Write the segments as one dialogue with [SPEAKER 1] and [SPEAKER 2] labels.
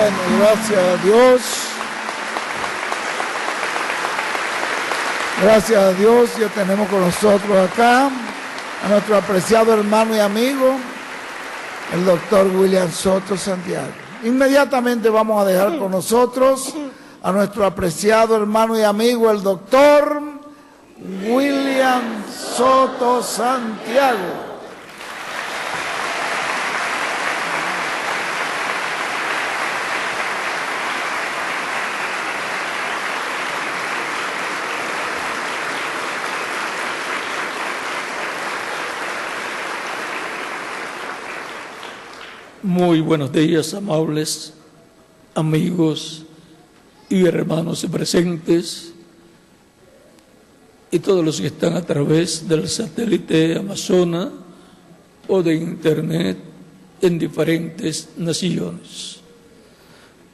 [SPEAKER 1] Bueno, gracias a Dios. Gracias a Dios, ya tenemos con nosotros acá a nuestro apreciado hermano y amigo, el doctor William Soto Santiago. Inmediatamente vamos a dejar con nosotros a nuestro apreciado hermano y amigo, el doctor William Soto Santiago.
[SPEAKER 2] Muy buenos días, amables amigos y hermanos presentes y todos los que están a través del satélite Amazonas o de Internet en diferentes naciones.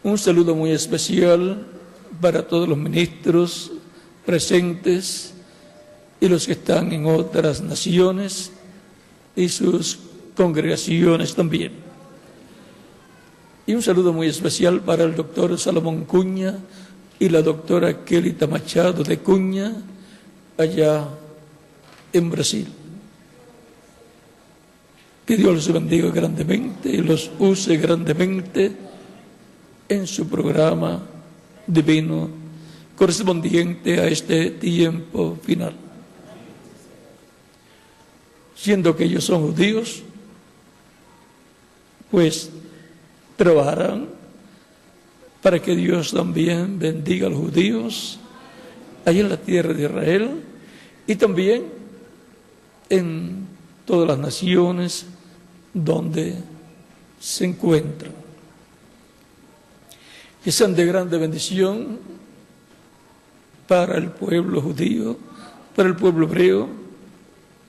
[SPEAKER 2] Un saludo muy especial para todos los ministros presentes y los que están en otras naciones y sus congregaciones también. Y un saludo muy especial para el doctor Salomón Cuña y la doctora Kelita Machado de Cuña, allá en Brasil. Que Dios los bendiga grandemente y los use grandemente en su programa divino correspondiente a este tiempo final. Siendo que ellos son judíos, pues trabajarán para que Dios también bendiga a los judíos allí en la tierra de Israel y también en todas las naciones donde se encuentran. Que sean de grande bendición para el pueblo judío, para el pueblo hebreo,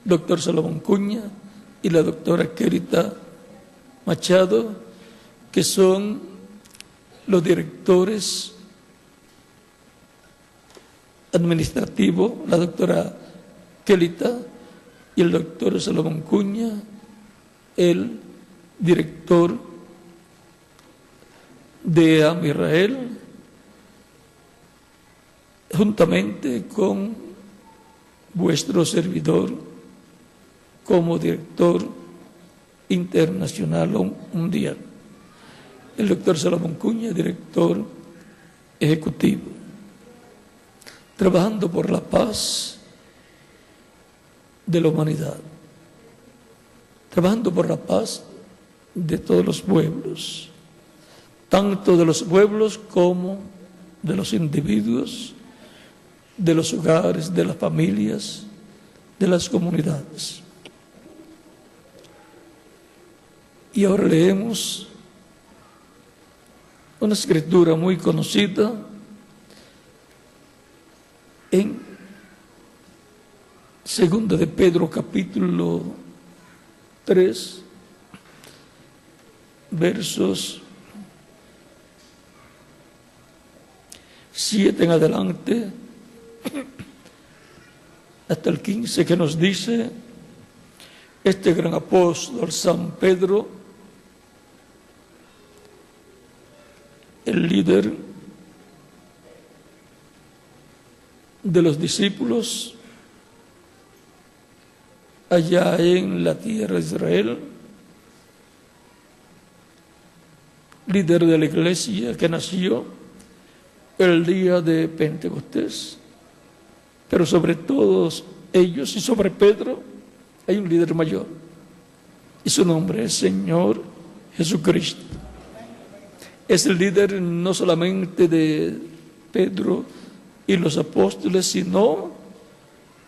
[SPEAKER 2] doctor Salomón Cuña y la doctora Kelita Machado, que son los directores administrativos, la doctora Kelita y el doctor Salomón Cuña, el director de Am Israel, juntamente con vuestro servidor como director internacional o mundial. El doctor Salomón Cuña, director ejecutivo, trabajando por la paz de la humanidad, trabajando por la paz de todos los pueblos, tanto de los pueblos como de los individuos, de los hogares, de las familias, de las comunidades. Y ahora leemos una escritura muy conocida en Segunda de Pedro capítulo 3, versos 7 en adelante hasta el 15, que nos dice: este gran apóstol San Pedro, el líder de los discípulos allá en la tierra de Israel, líder de la iglesia que nació el día de Pentecostés, pero sobre todos ellos y sobre Pedro hay un líder mayor y su nombre es Señor Jesucristo. Es el líder no solamente de Pedro y los apóstoles, sino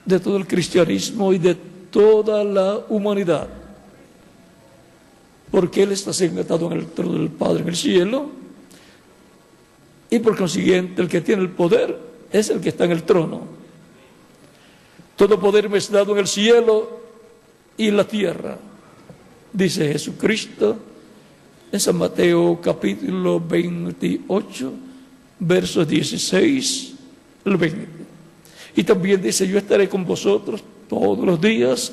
[SPEAKER 2] de todo el cristianismo y de toda la humanidad. Porque Él está sentado en el trono del Padre en el cielo, y por consiguiente el que tiene el poder es el que está en el trono. Todo poder me es dado en el cielo y en la tierra, dice Jesucristo en San Mateo capítulo 28, versos 16 al 20. Y también dice: yo estaré con vosotros todos los días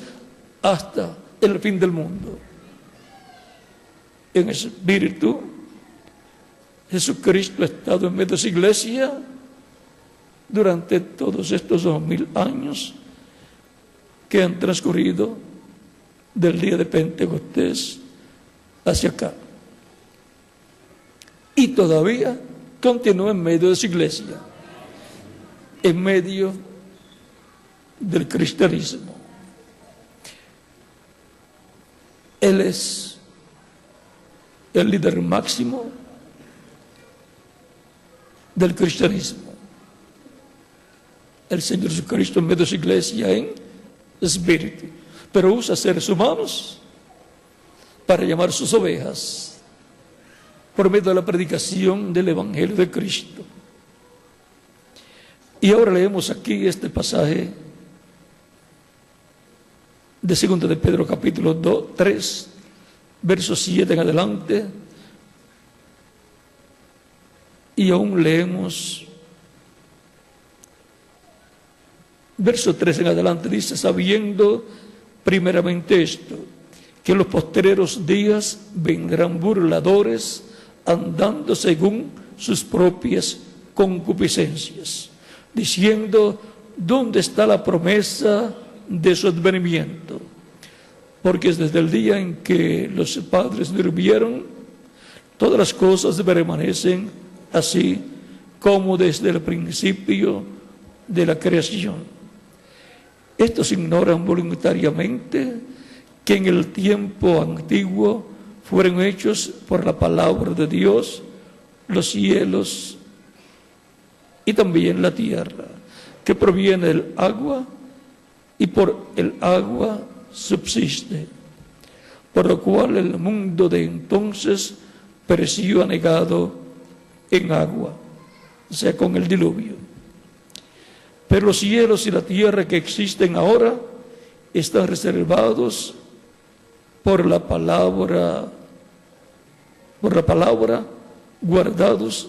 [SPEAKER 2] hasta el fin del mundo. En espíritu Jesucristo ha estado en medio de su iglesia durante todos estos 2000 años que han transcurrido del día de Pentecostés hacia acá. Y todavía continúa en medio de su iglesia, en medio del cristianismo. Él es el líder máximo del cristianismo. El Señor Jesucristo en medio de su iglesia en espíritu, pero usa seres humanos para llamar sus ovejas por medio de la predicación del Evangelio de Cristo. Y ahora leemos aquí este pasaje de 2 de Pedro capítulo 3, versos 7 en adelante, y aún leemos verso 3 en adelante. Dice: sabiendo primeramente esto, que en los postreros días vendrán burladores, andando según sus propias concupiscencias, diciendo: ¿dónde está la promesa de su advenimiento? Porque desde el día en que los padres durmieron, todas las cosas permanecen así como desde el principio de la creación. Estos ignoran voluntariamente que en el tiempo antiguo fueron hechos por la palabra de Dios los cielos y también la tierra, que proviene del agua y por el agua subsiste, por lo cual el mundo de entonces pereció anegado en agua, o sea, con el diluvio. Pero los cielos y la tierra que existen ahora están reservados por la palabra, guardados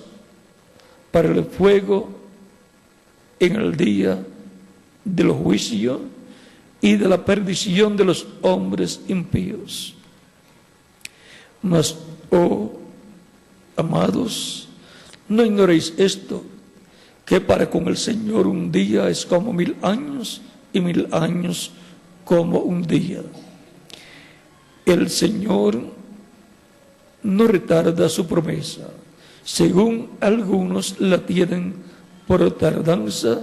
[SPEAKER 2] para el fuego en el día del juicio y de la perdición de los hombres impíos. Mas, oh amados, no ignoréis esto, que para con el Señor un día es como 1000 años y 1000 años como un día. El Señor no retarda su promesa, según algunos la tienen por tardanza,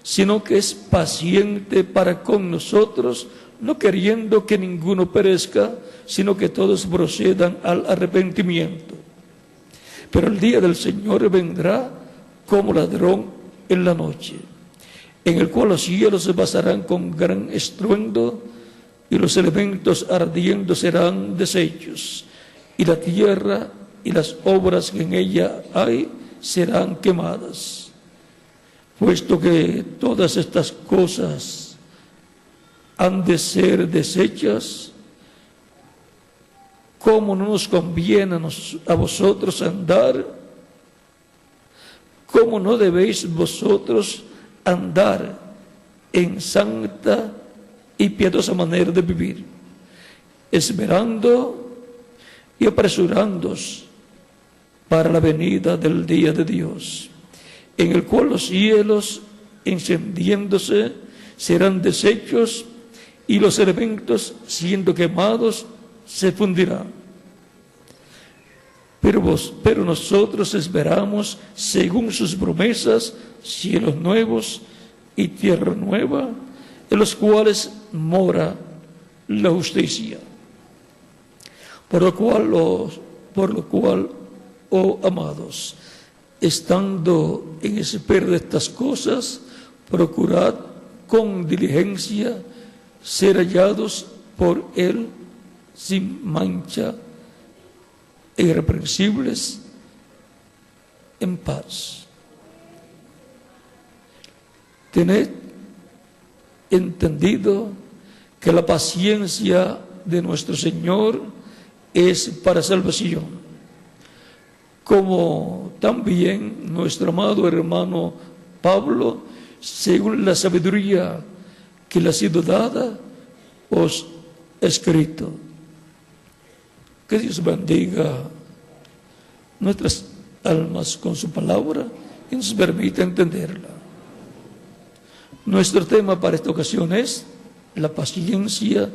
[SPEAKER 2] sino que es paciente para con nosotros, no queriendo que ninguno perezca, sino que todos procedan al arrepentimiento. Pero el día del Señor vendrá como ladrón en la noche, en el cual los cielos se pasarán con gran estruendo, y los elementos ardiendo serán deshechos, y la tierra y las obras que en ella hay serán quemadas. Puesto que todas estas cosas han de ser deshechas, ¿cómo no nos conviene a vosotros andar? ¿Cómo no debéis vosotros andar en santa y piadosa manera de vivir, esperando y apresurándoos para la venida del día de Dios, en el cual los cielos, encendiéndose, serán deshechos, y los elementos, siendo quemados, se fundirán? Pero nosotros esperamos, según sus promesas, cielos nuevos y tierra nueva, en los cuales mora la justicia. Por lo cual, oh amados, estando en espera de estas cosas, procurad con diligencia ser hallados por Él sin mancha e irreprensibles, en paz. Tened entendido que la paciencia de nuestro Señor es para salvación, como también nuestro amado hermano Pablo, según la sabiduría que le ha sido dada, os he escrito. Que Dios bendiga nuestras almas con su palabra y nos permita entenderla. Nuestro tema para esta ocasión es: la paciencia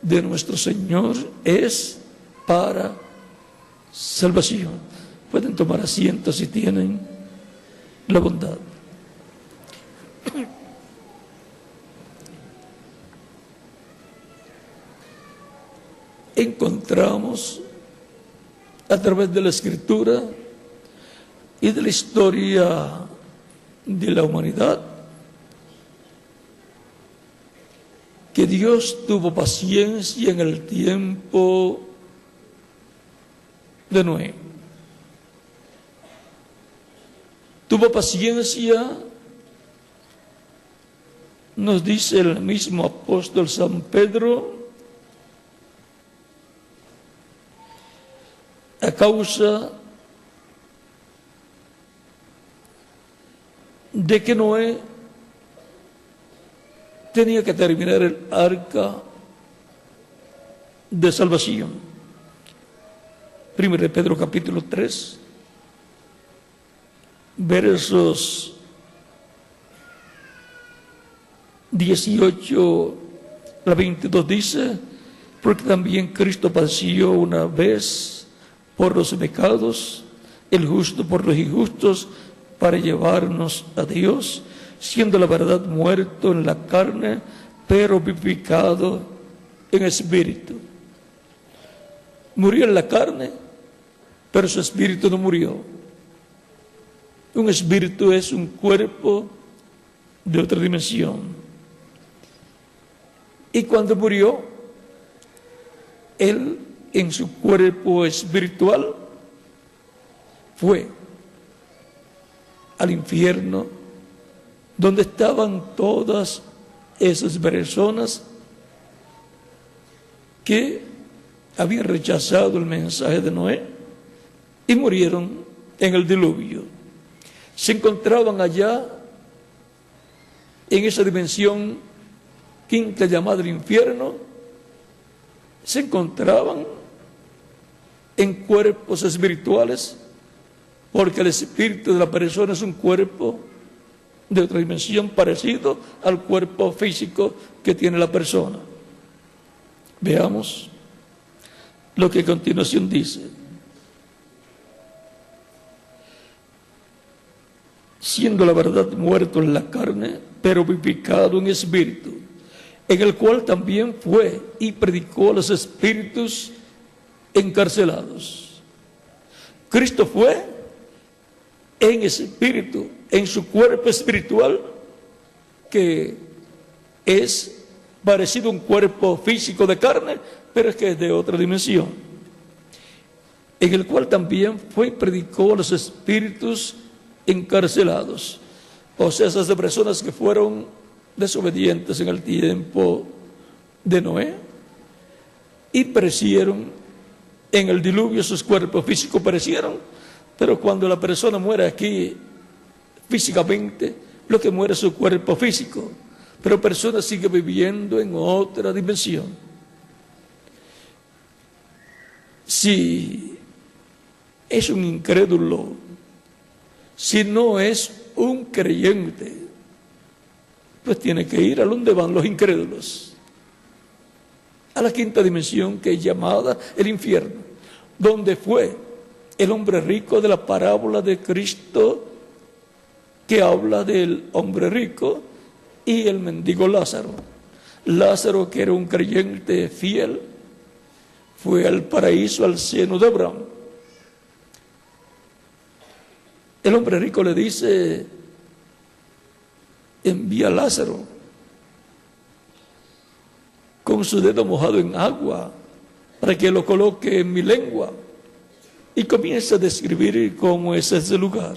[SPEAKER 2] de nuestro Señor es para salvación. Pueden tomar asiento si tienen la bondad. Encontramos a través de la Escritura y de la historia de la humanidad que Dios tuvo paciencia en el tiempo de Noé. Tuvo paciencia, nos dice el mismo apóstol San Pedro, a causa de que Noé tenía que terminar el arca de salvación. 1 Pedro capítulo 3, versos 18 a 22 dice: porque también Cristo padeció una vez por los pecados, el justo por los injustos, para llevarnos a Dios, siendo la verdad muerto en la carne, pero vivificado en espíritu. Murió en la carne, pero su espíritu no murió. Un espíritu es un cuerpo de otra dimensión. Y cuando murió, él en su cuerpo espiritual fue al infierno, donde estaban todas esas personas que habían rechazado el mensaje de Noé y murieron en el diluvio. Se encontraban allá en esa dimensión quinta llamada el infierno. Se encontraban en cuerpos espirituales, porque el espíritu de la persona es un cuerpo de otra dimensión parecido al cuerpo físico que tiene la persona. Veamos lo que a continuación dice: siendo la verdad muerto en la carne, pero vivificado en espíritu, en el cual también fue y predicó a los espíritus encarcelados. Cristo fue en espíritu, en su cuerpo espiritual, que es parecido a un cuerpo físico de carne, pero es que es de otra dimensión, en el cual también fue y predicó a los espíritus encarcelados. O sea, esas personas que fueron desobedientes en el tiempo de Noé y perecieron en el diluvio, sus cuerpos físicos perecieron, pero cuando la persona muere aquí físicamente, lo que muere es su cuerpo físico, pero la persona sigue viviendo en otra dimensión. Si es un incrédulo, si no es un creyente, pues tiene que ir a donde van los incrédulos, a la quinta dimensión, que es llamada el infierno, donde fue el hombre rico de la parábola de Cristo, que habla del hombre rico y el mendigo Lázaro. Lázaro, que era un creyente fiel, fue al paraíso, al seno de Abraham. El hombre rico le dice: envía a Lázaro con su dedo mojado en agua para que lo coloque en mi lengua, y comienza a describir cómo es ese lugar.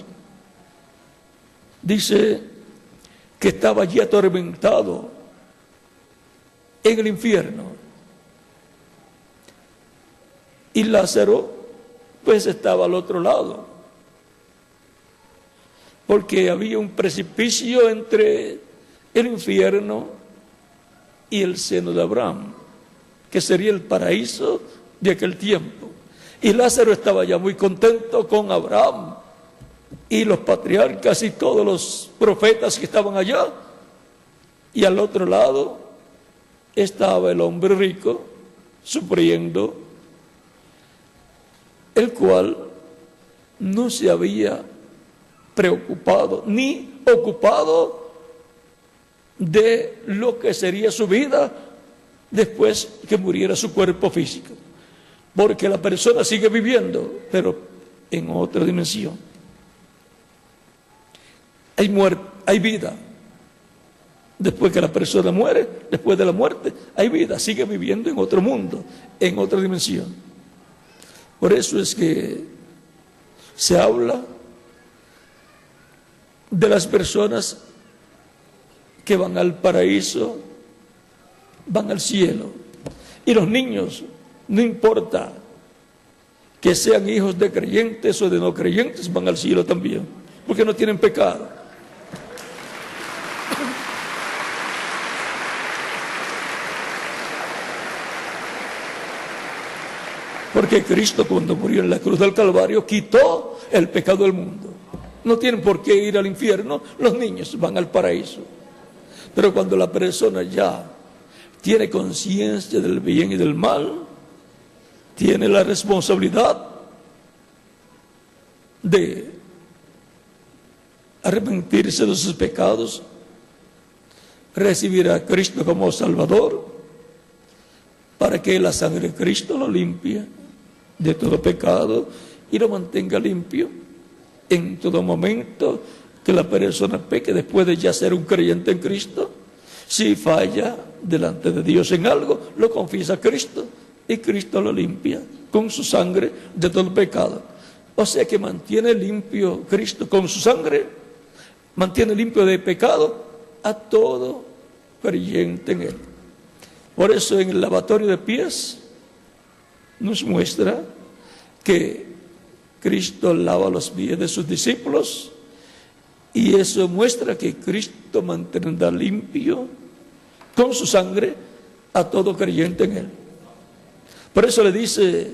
[SPEAKER 2] Dice que estaba allí atormentado en el infierno, y Lázaro pues estaba al otro lado, porque había un precipicio entre el infierno y el seno de Abraham, que sería el paraíso de aquel tiempo. Y Lázaro estaba ya muy contento con Abraham, y los patriarcas y todos los profetas que estaban allá, y al otro lado estaba el hombre rico sufriendo, el cual no se había preocupado ni ocupado de lo que sería su vida después que muriera su cuerpo físico, porque la persona sigue viviendo, pero en otra dimensión. Hay muerte, hay vida. Después que la persona muere, después de la muerte, hay vida, sigue viviendo en otro mundo, en otra dimensión. Por eso es que se habla de las personas que van al paraíso, van al cielo. Y los niños, no importa que sean hijos de creyentes o de no creyentes, van al cielo también, porque no tienen pecado. Porque Cristo, cuando murió en la cruz del Calvario, quitó el pecado del mundo. No tienen por qué ir al infierno, los niños van al paraíso. Pero cuando la persona ya tiene conciencia del bien y del mal, tiene la responsabilidad de arrepentirse de sus pecados, recibir a Cristo como Salvador, para que la sangre de Cristo lo limpie de todo pecado y lo mantenga limpio en todo momento que la persona peque después de ya ser un creyente en Cristo. Si falla delante de Dios en algo, lo confiesa a Cristo y Cristo lo limpia con su sangre de todo pecado. O sea que mantiene limpio Cristo con su sangre, mantiene limpio de pecado a todo creyente en Él. Por eso en el lavatorio de pies nos muestra que Cristo lava los pies de sus discípulos, y eso muestra que Cristo mantendrá limpio con su sangre a todo creyente en Él. Por eso le dice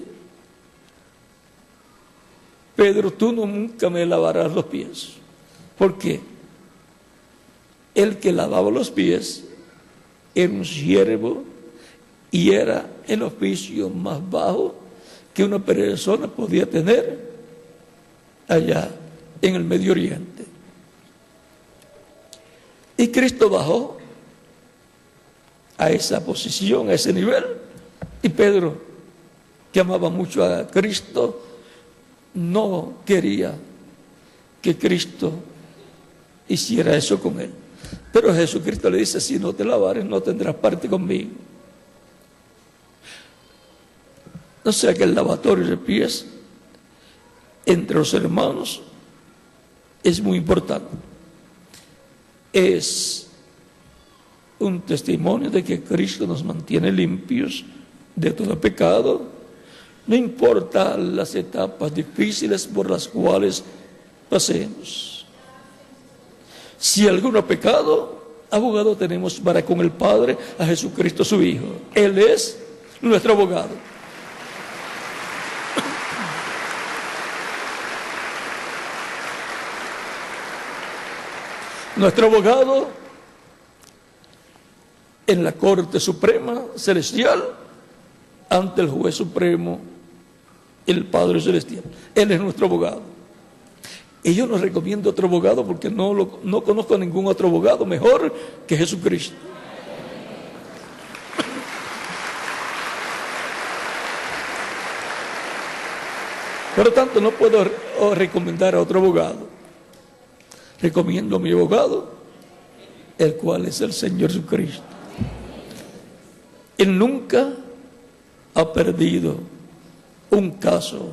[SPEAKER 2] Pedro: tú nunca me lavarás los pies. ¿Por qué? El que lavaba los pies era un siervo y era el oficio más bajo que una persona podía tener allá en el Medio Oriente. Y Cristo bajó a esa posición, a ese nivel, y Pedro, que amaba mucho a Cristo, no quería que Cristo hiciera eso con él. Pero Jesucristo le dice: si no te lavares, no tendrás parte conmigo. O sea que el lavatorio de pies entre los hermanos es muy importante. Es un testimonio de que Cristo nos mantiene limpios de todo pecado, no importa las etapas difíciles por las cuales pasemos. Si alguno ha pecado, abogado tenemos para con el Padre, a Jesucristo su Hijo. Él es nuestro abogado. Nuestro abogado en la Corte Suprema Celestial, ante el Juez Supremo, el Padre Celestial. Él es nuestro abogado. Y yo no recomiendo otro abogado porque no conozco a ningún otro abogado mejor que Jesucristo. Por lo tanto, no puedo recomendar a otro abogado. Recomiendo a mi abogado, el cual es el Señor Jesucristo. Él nunca ha perdido un caso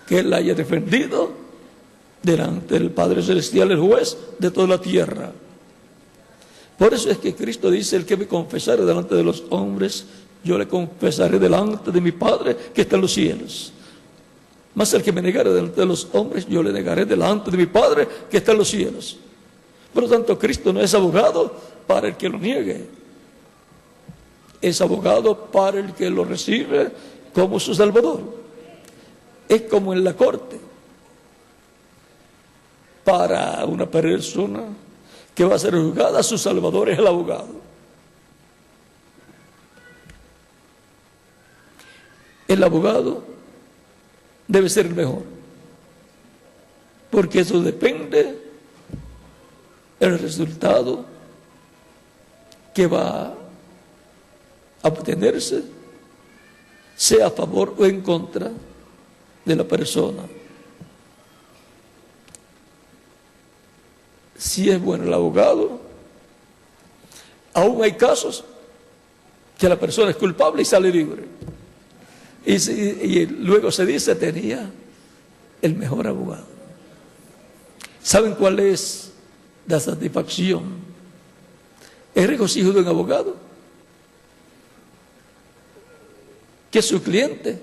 [SPEAKER 2] que Él haya defendido delante del Padre Celestial, el juez de toda la tierra. Por eso es que Cristo dice: el que me confesare delante de los hombres, yo le confesaré delante de mi Padre que está en los cielos. Mas el que me negare delante de los hombres, yo le negaré delante de mi Padre que está en los cielos. Por lo tanto, Cristo no es abogado para el que lo niegue. Es abogado para el que lo recibe como su Salvador. Es como en la corte. a una persona que va a ser juzgada, su salvador es el abogado. El abogado debe ser el mejor, porque eso depende del resultado que va a obtenerse, sea a favor o en contra de la persona. Si es bueno el abogado, aún hay casos que la persona es culpable y sale libre. Y luego se dice, tenía el mejor abogado. ¿Saben cuál es la satisfacción? El regocijo de un abogado, que su cliente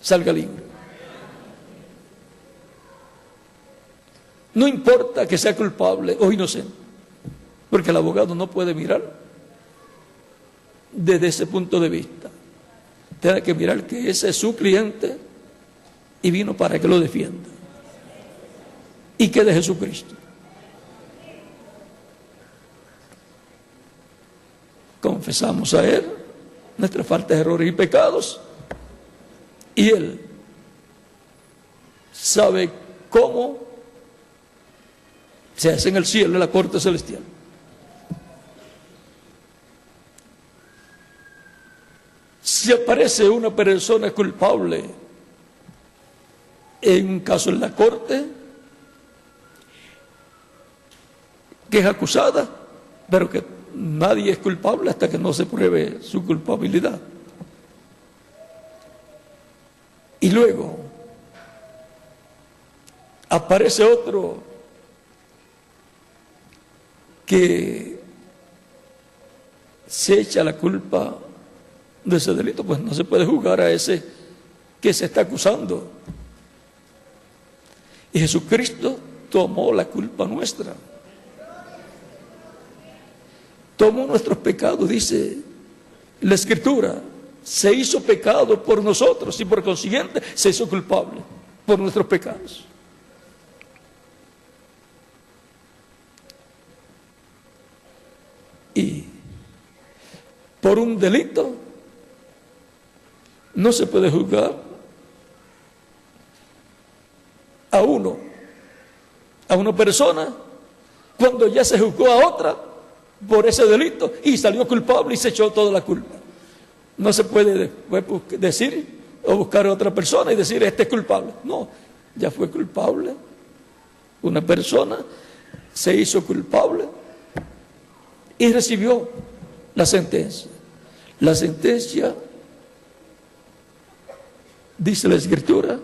[SPEAKER 2] salga libre. No importa que sea culpable o inocente, porque el abogado no puede mirar desde ese punto de vista. Tiene que mirar que ese es su cliente y vino para que lo defienda. Y que de Jesucristo. Confesamos a Él nuestras faltas, errores y pecados, y Él sabe cómo se hace en el cielo, en la corte celestial. Si aparece una persona culpable en un caso en la corte, que es acusada, pero que nadie es culpable hasta que no se pruebe su culpabilidad. Y luego aparece otro que se echa la culpa de ese delito, pues no se puede juzgar a ese que se está acusando. Y Jesucristo tomó la culpa nuestra. Tomó nuestros pecados, dice la Escritura. Se hizo pecado por nosotros y por consiguiente se hizo culpable por nuestros pecados. Y por un delito no se puede juzgar a una persona cuando ya se juzgó a otra por ese delito y salió culpable y se echó toda la culpa. No se puede después decir o buscar a otra persona y decir este es culpable. No, ya fue culpable. Una persona se hizo culpable y recibió la sentencia. La sentencia, dice la Escritura,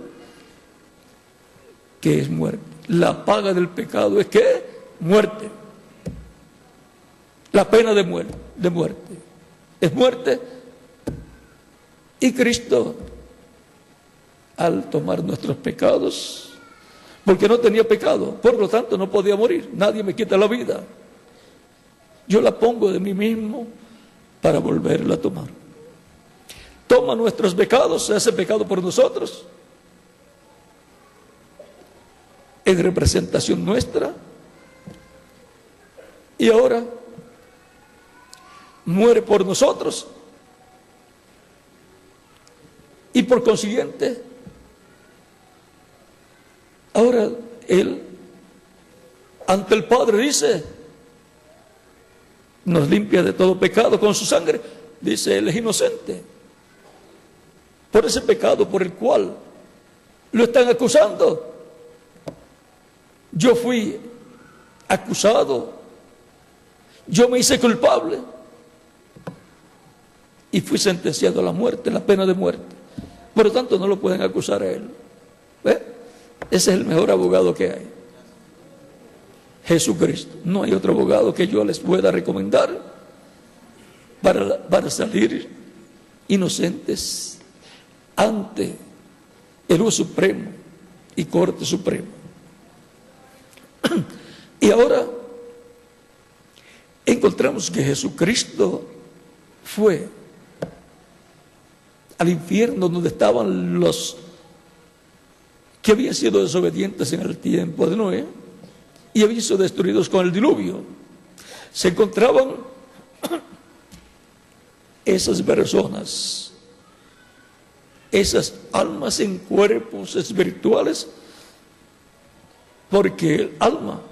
[SPEAKER 2] que es muerte. La paga del pecado es ¿qué? Muerte. La pena de muerte es muerte. Y Cristo, al tomar nuestros pecados, porque no tenía pecado, por lo tanto no podía morir. Nadie me quita la vida. Yo la pongo de mí mismo para volverla a tomar. Toma nuestros pecados, se hace pecado por nosotros, en representación nuestra, y ahora muere por nosotros, y por consiguiente ahora Él ante el Padre dice, nos limpia de todo pecado con su sangre. Dice, Él es inocente por ese pecado por el cual lo están acusando. Yo fui acusado, yo me hice culpable y fui sentenciado a la muerte, la pena de muerte. Por lo tanto no lo pueden acusar a Él. Ese es el mejor abogado que hay, Jesucristo. No hay otro abogado que yo les pueda recomendar para salir inocentes ante el juez supremo y corte suprema. Y ahora encontramos que Jesucristo fue al infierno donde estaban los que habían sido desobedientes en el tiempo de Noé, y habían sido destruidos con el diluvio. Se encontraban esas personas, esas almas en cuerpos espirituales, porque el alma,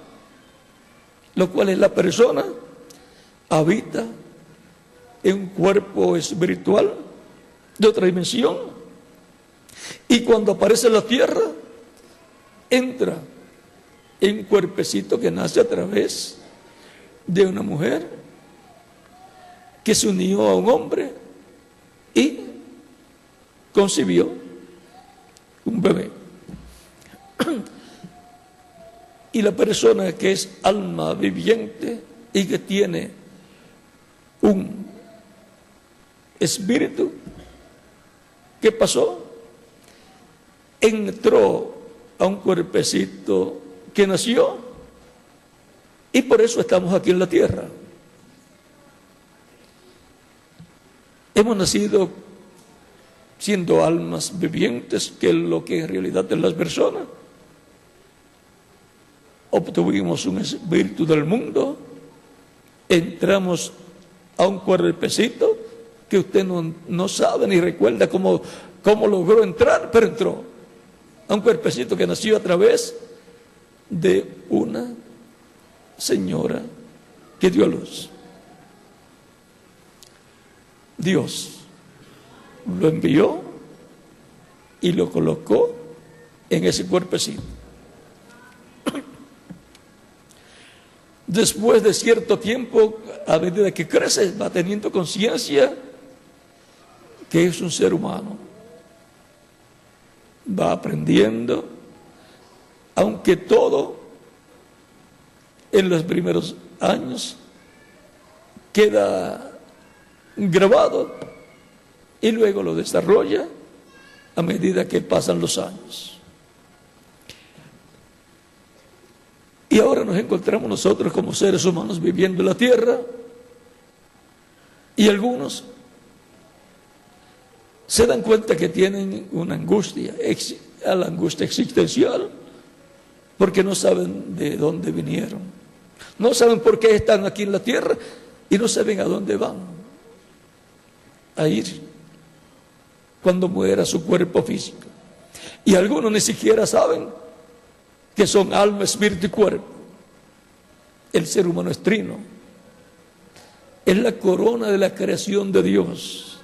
[SPEAKER 2] lo cual es la persona, habita en un cuerpo espiritual de otra dimensión, y cuando aparece en la tierra, entra en un cuerpecito que nace a través de una mujer que se unió a un hombre y concibió un bebé. Y la persona que es alma viviente y que tiene un espíritu, ¿qué pasó? Entró a un cuerpecito que nació, y por eso estamos aquí en la tierra. Hemos nacido siendo almas vivientes, que es lo que en realidad es las personas. Obtuvimos un espíritu del mundo, entramos a un cuerpecito que usted no sabe ni recuerda cómo logró entrar, pero entró a un cuerpecito que nació a través de una señora que dio a luz. Dios lo envió y lo colocó en ese cuerpecito. Después de cierto tiempo, a medida que crece, va teniendo conciencia que es un ser humano. Va aprendiendo, aunque todo en los primeros años queda grabado y luego lo desarrolla a medida que pasan los años. Y ahora nos encontramos nosotros como seres humanos viviendo en la tierra, y algunos se dan cuenta que tienen una angustia, la angustia existencial, porque no saben de dónde vinieron, no saben por qué están aquí en la tierra y no saben a dónde van a ir cuando muera su cuerpo físico. Y algunos ni siquiera saben que son alma, espíritu y cuerpo. El ser humano es trino, es la corona de la creación de Dios.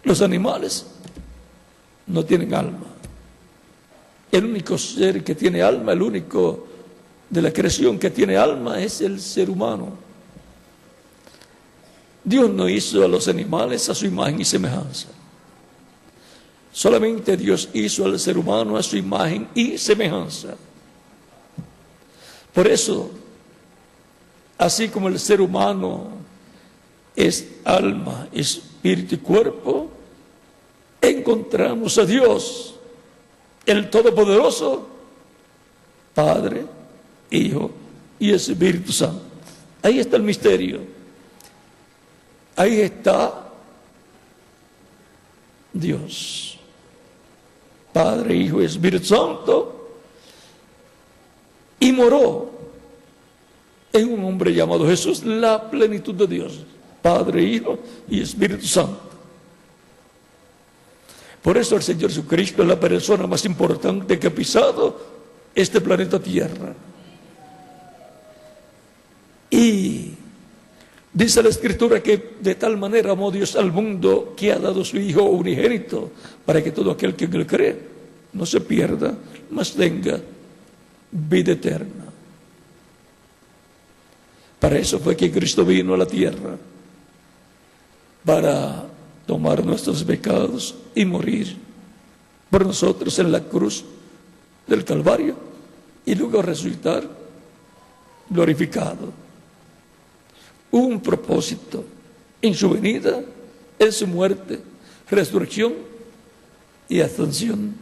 [SPEAKER 2] Los animales no tienen alma. El único ser que tiene alma, el único de la creación que tiene alma, es el ser humano. Dios no hizo a los animales a su imagen y semejanza. Solamente Dios hizo al ser humano a su imagen y semejanza. Por eso, así como el ser humano es alma, espíritu y cuerpo, encontramos a Dios, el Todopoderoso, Padre, Hijo y Espíritu Santo. Ahí está el misterio. Ahí está Dios, Padre, Hijo y Espíritu Santo, y moró en un hombre llamado Jesús, la plenitud de Dios, Padre, Hijo y Espíritu Santo. Por eso el Señor Jesucristo es la persona más importante que ha pisado este planeta Tierra. Y dice la Escritura que de tal manera amó Dios al mundo que ha dado su Hijo unigénito, para que todo aquel que en él cree no se pierda, mas tenga vida eterna. Para eso fue que Cristo vino a la tierra, para tomar nuestros pecados y morir por nosotros en la cruz del Calvario, y luego resucitar glorificado. Hubo un propósito en su venida, en su muerte, resurrección y ascensión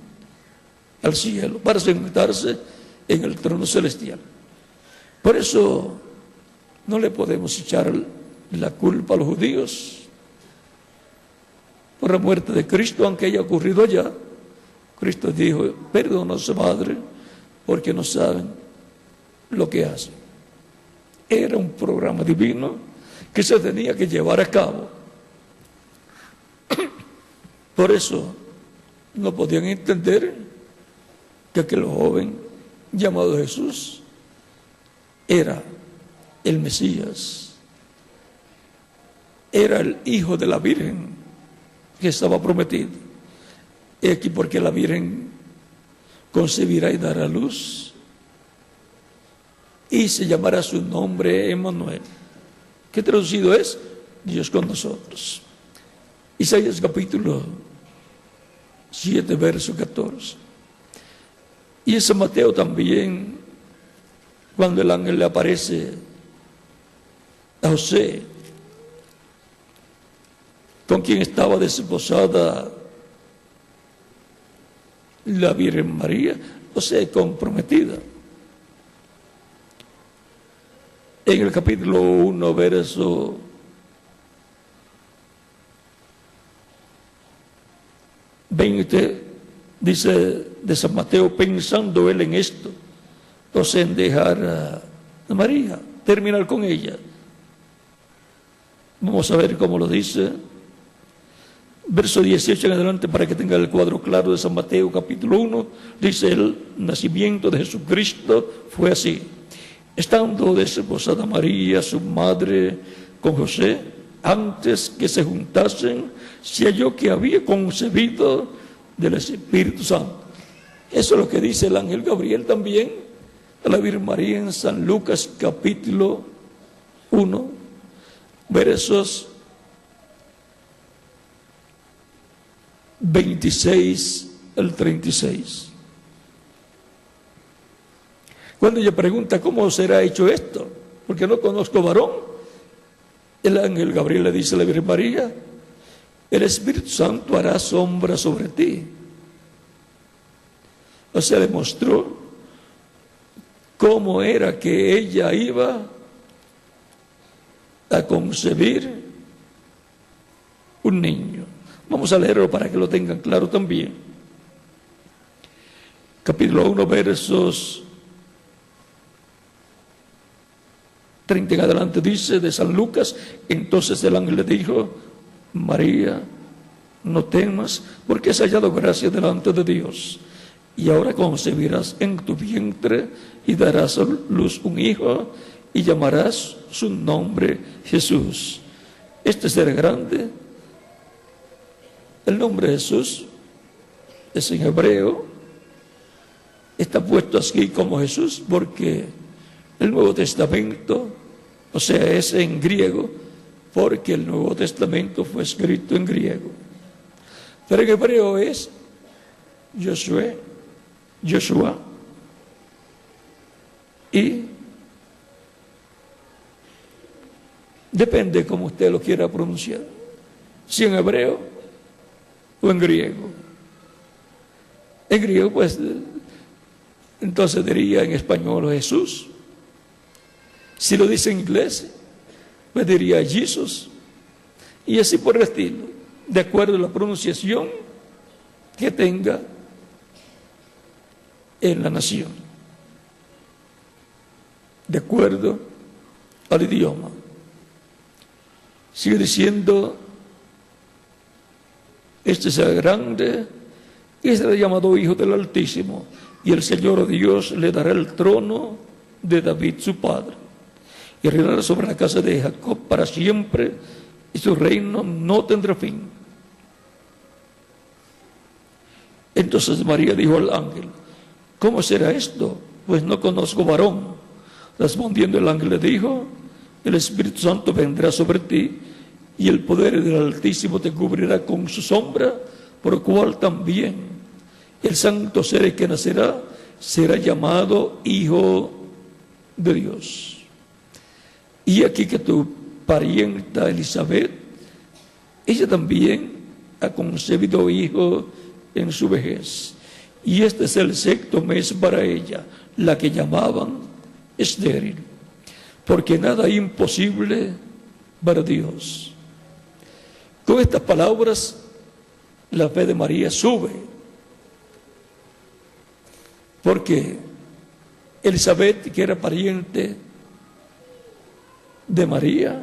[SPEAKER 2] al cielo, para sentarse en el trono celestial. Por eso no le podemos echar la culpa a los judíos por la muerte de Cristo, aunque haya ocurrido allá. Cristo dijo: perdona a su madre, porque no saben lo que hace. Era un programa divino que se tenía que llevar a cabo. Por eso no podían entender que aquel joven llamado Jesús era el Mesías, era el hijo de la Virgen que estaba prometido. Y aquí porque la Virgen concebirá y dará luz, y se llamará su nombre Emmanuel, que traducido es Dios con nosotros. Isaías capítulo 7, verso 14. Y en San Mateo también, cuando el ángel le aparece a José, con quien estaba desposada la Virgen María, o sea, comprometida. En el capítulo 1, verso 20, dice de San Mateo, pensando él en esto, o sea, en dejar a María, terminar con ella. Vamos a ver cómo lo dice. Verso 18 en adelante, para que tenga el cuadro claro de San Mateo, capítulo 1, dice: el nacimiento de Jesucristo fue así. Estando desposada María, su madre, con José, antes que se juntasen, se halló que había concebido del Espíritu Santo. Eso es lo que dice el ángel Gabriel también a la Virgen María en San Lucas, capítulo 1, versos 26 al 36. Cuando ella pregunta cómo será hecho esto, porque no conozco varón, el ángel Gabriel le dice a la Virgen María: el Espíritu Santo hará sombra sobre ti. O sea, demostró cómo era que ella iba a concebir un niño. Vamos a leerlo para que lo tengan claro también. Capítulo 1, versos 30 en adelante, dice de San Lucas: entonces el ángel le dijo: María, no temas, porque has hallado gracia delante de Dios, y ahora concebirás en tu vientre y darás a luz un hijo, y llamarás su nombre Jesús. Este será grande. El nombre Jesús es en hebreo, está puesto así como Jesús porque el Nuevo Testamento, o sea, es en griego, porque el Nuevo Testamento fue escrito en griego. Pero en hebreo es Joshua, y depende cómo usted lo quiera pronunciar, si en hebreo o en griego. En griego, pues, entonces diría en español Jesús. Si lo dice en inglés, pues diría Jesus. Y así por el estilo, de acuerdo a la pronunciación que tenga en la nación, de acuerdo al idioma. Sigue diciendo: este será grande y será llamado Hijo del Altísimo, y el Señor Dios le dará el trono de David su padre, y reinará sobre la casa de Jacob para siempre, y su reino no tendrá fin. Entonces María dijo al ángel: ¿cómo será esto? Pues no conozco varón. Respondiendo el ángel le dijo: el Espíritu Santo vendrá sobre ti, y el poder del Altísimo te cubrirá con su sombra, por lo cual también el santo ser que nacerá será llamado Hijo de Dios. Y aquí que tu parienta Elizabeth, ella también ha concebido hijo en su vejez, y este es el sexto mes para ella, la que llamaban estéril, porque nada hay imposible para Dios. Con estas palabras, la fe de María sube, porque Elizabeth, que era pariente de María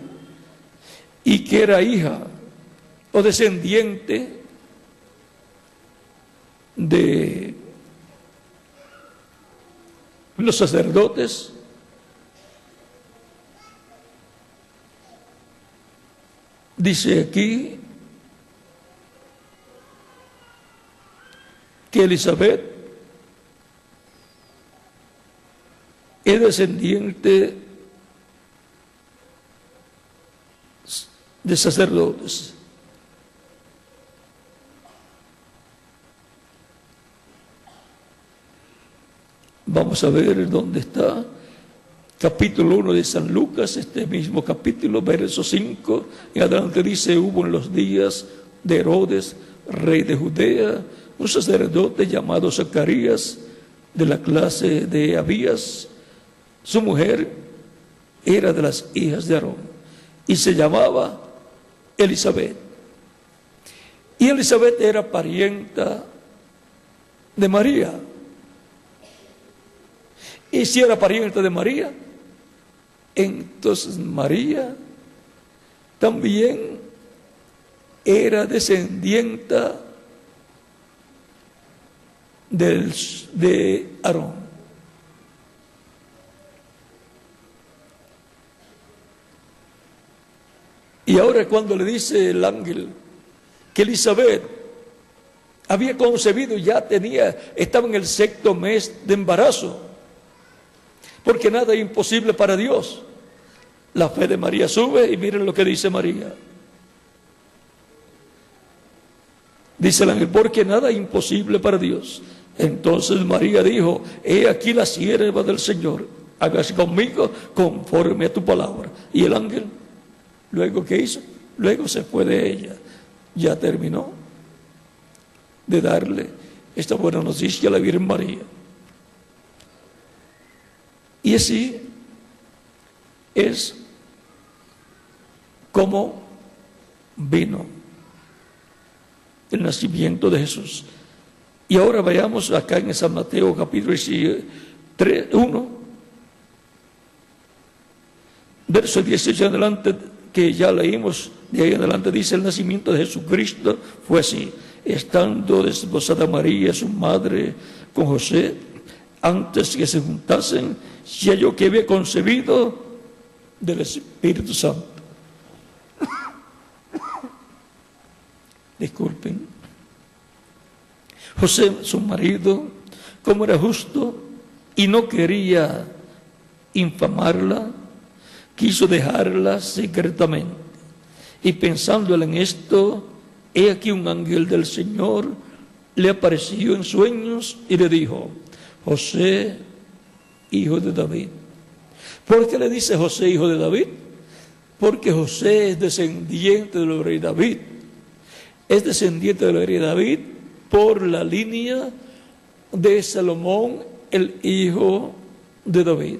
[SPEAKER 2] y que era hija o descendiente de los sacerdotes, dice aquí que Elizabeth es descendiente de sacerdotes. Vamos a ver dónde está. Capítulo 1 de San Lucas, este mismo capítulo, verso 5, en adelante dice: hubo en los días de Herodes, rey de Judea, un sacerdote llamado Zacarías, de la clase de Abías. Su mujer era de las hijas de Aarón y se llamaba Elizabeth. Y Elizabeth era parienta de María. Y si era pariente de María, entonces María también era descendiente de Aarón. Y ahora cuando le dice el ángel que Elizabeth había concebido, estaba en el 6º mes de embarazo, porque nada es imposible para Dios. La fe de María sube y miren lo que dice María. Dice el ángel: porque nada es imposible para Dios. Entonces María dijo: he aquí la sierva del Señor, hágase conmigo conforme a tu palabra. Y el ángel, luego, ¿qué hizo? Luego se fue de ella. Ya terminó de darle esta buena noticia a la Virgen María. Y así es como vino el nacimiento de Jesús. Y ahora vayamos acá en San Mateo capítulo 1, verso 18 en adelante, que ya leímos. De ahí en adelante dice: el nacimiento de Jesucristo fue así: estando desposada María, su madre, con José, antes que se juntasen, se halló que había concebido del Espíritu Santo. Disculpen. José, su marido, como era justo y no quería infamarla, quiso dejarla secretamente. Y pensándole en esto, he aquí un ángel del Señor le apareció en sueños y le dijo: José, hijo de David. ¿Por qué le dice José, hijo de David? Porque José es descendiente del rey David. Es descendiente del rey David por la línea de Salomón, el hijo de David.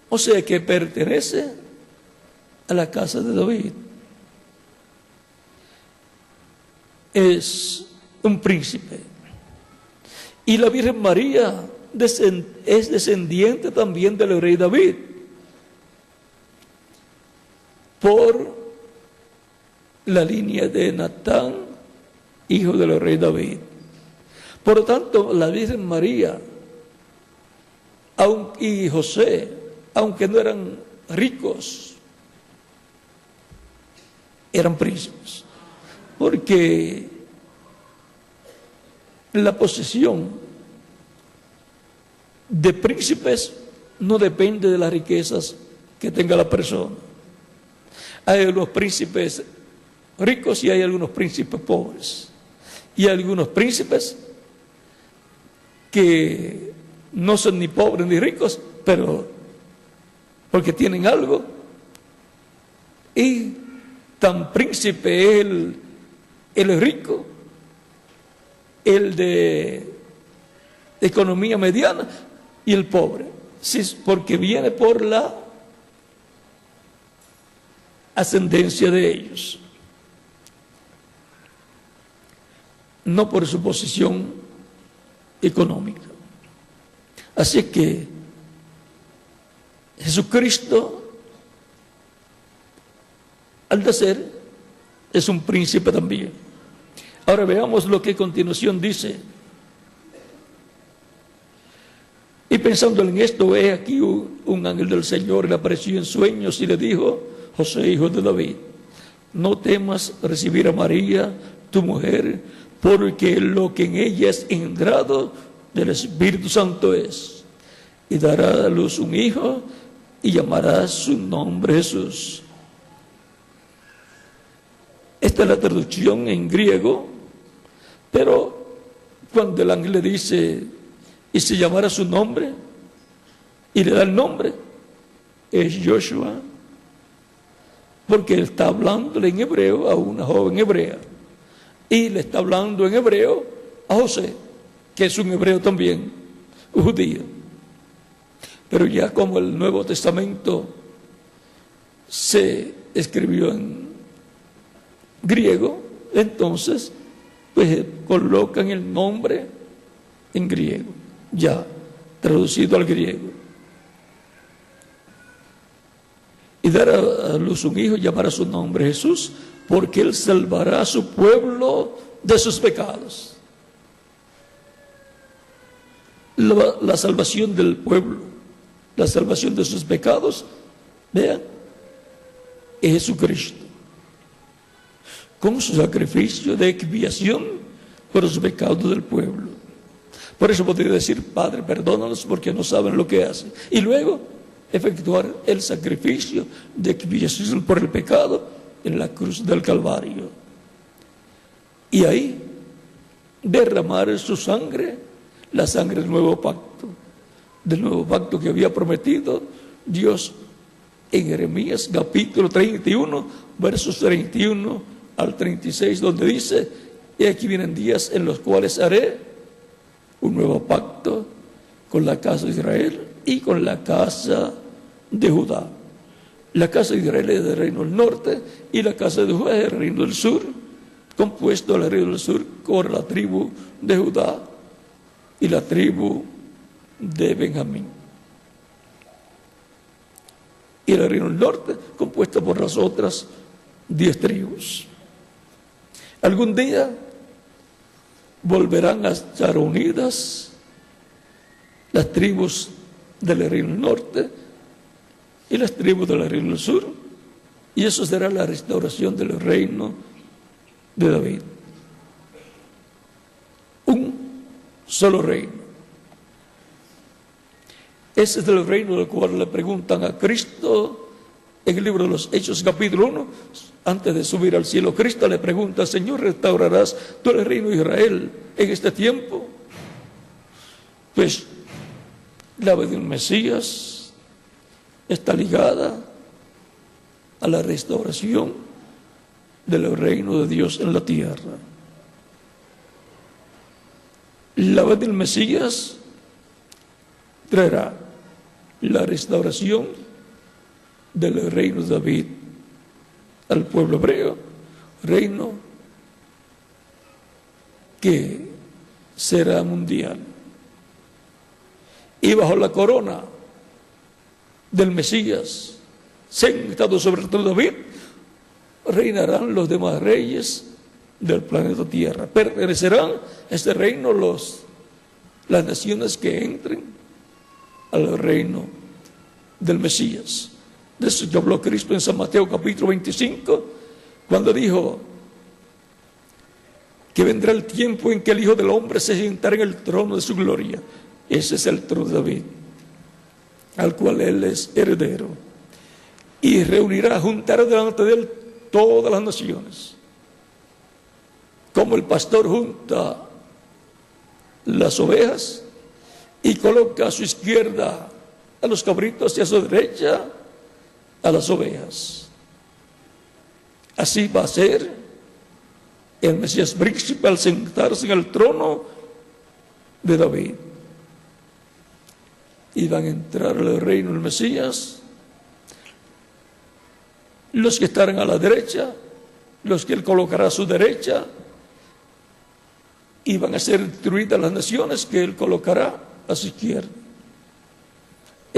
[SPEAKER 2] O sea que pertenece a la casa de David. Es un príncipe. Y la Virgen María es descendiente también del rey David por la línea de Natán, hijo del rey David. Por lo tanto, la Virgen María y José, aunque no eran ricos, eran príncipes, porque la posesión de príncipes no depende de las riquezas que tenga la persona. Hay algunos príncipes ricos y hay algunos príncipes pobres. Y hay algunos príncipes que no son ni pobres ni ricos, pero porque tienen algo. Y tan príncipe es el rico, el de economía mediana, y el pobre, sí, porque viene por la ascendencia de ellos, no por su posición económica. Así que Jesucristo, al nacer, es un príncipe también. Ahora veamos lo que a continuación dice. Y pensando en esto, ve aquí un ángel del Señor le apareció en sueños y le dijo: José, hijo de David, no temas recibir a María, tu mujer, porque lo que en ella es engendrado del Espíritu Santo es. Y dará a luz un hijo y llamará su nombre Jesús. Esta es la traducción en griego, pero cuando el ángel le dice, y se llamará su nombre, y le da el nombre, es Joshua, porque él está hablándole en hebreo a una joven hebrea, y le está hablando en hebreo a José, que es un hebreo también, un judío. Pero ya como el Nuevo Testamento se escribió en griego, entonces pues colocan el nombre en griego, ya traducido al griego. Y dará a luz un hijo y llamará su nombre Jesús, porque él salvará a su pueblo de sus pecados. La salvación del pueblo, la salvación de sus pecados, vean, es Jesucristo, con su sacrificio de expiación por los pecados del pueblo. Por eso podría decir: Padre, perdónalos porque no saben lo que hacen. Y luego efectuar el sacrificio de expiación por el pecado en la cruz del Calvario. Y ahí derramar su sangre, la sangre del nuevo pacto que había prometido Dios en Jeremías capítulo 31, versos 31 al 36, donde dice: y aquí vienen días en los cuales haré un nuevo pacto con la casa de Israel y con la casa de Judá. La casa de Israel es del reino del norte y la casa de Judá es del reino del sur, compuesto del reino del sur por la tribu de Judá y la tribu de Benjamín. Y el reino del norte compuesto por las otras 10 tribus. Algún día volverán a estar unidas las tribus del reino del norte y las tribus del reino del sur, y eso será la restauración del reino de David. Un solo reino. Ese es el reino del cual le preguntan a Cristo en el libro de los Hechos capítulo 1. Antes de subir al cielo, Cristo le pregunta: Señor, ¿restaurarás tú el reino de Israel en este tiempo? Pues la venida del Mesías está ligada a la restauración del reino de Dios en la tierra. La venida del Mesías traerá la restauración del reino de David al pueblo hebreo, reino que será mundial. Y bajo la corona del Mesías, sentado sobre el trono de David, reinarán los demás reyes del planeta Tierra. Pertenecerán a este reino las naciones que entren al reino del Mesías. De eso que habló Cristo en San Mateo capítulo 25, cuando dijo que vendrá el tiempo en que el Hijo del Hombre se sentará en el trono de su gloria. Ese es el trono de David, al cual él es heredero, y reunirá, juntará delante de él todas las naciones, como el pastor junta las ovejas y coloca a su izquierda a los cabritos y a su derecha a las ovejas. Así va a ser el Mesías príncipe al sentarse en el trono de David. Y van a entrar al reino del Mesías los que estarán a la derecha, los que él colocará a su derecha, y van a ser destruidas las naciones que él colocará a su izquierda.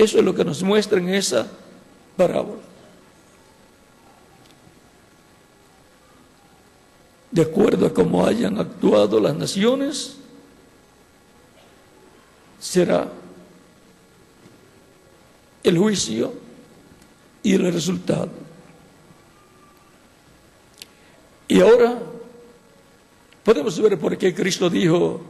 [SPEAKER 2] Eso es lo que nos muestra en esa parábola. De acuerdo a cómo hayan actuado las naciones, será el juicio y el resultado. Y ahora podemos ver por qué Cristo dijo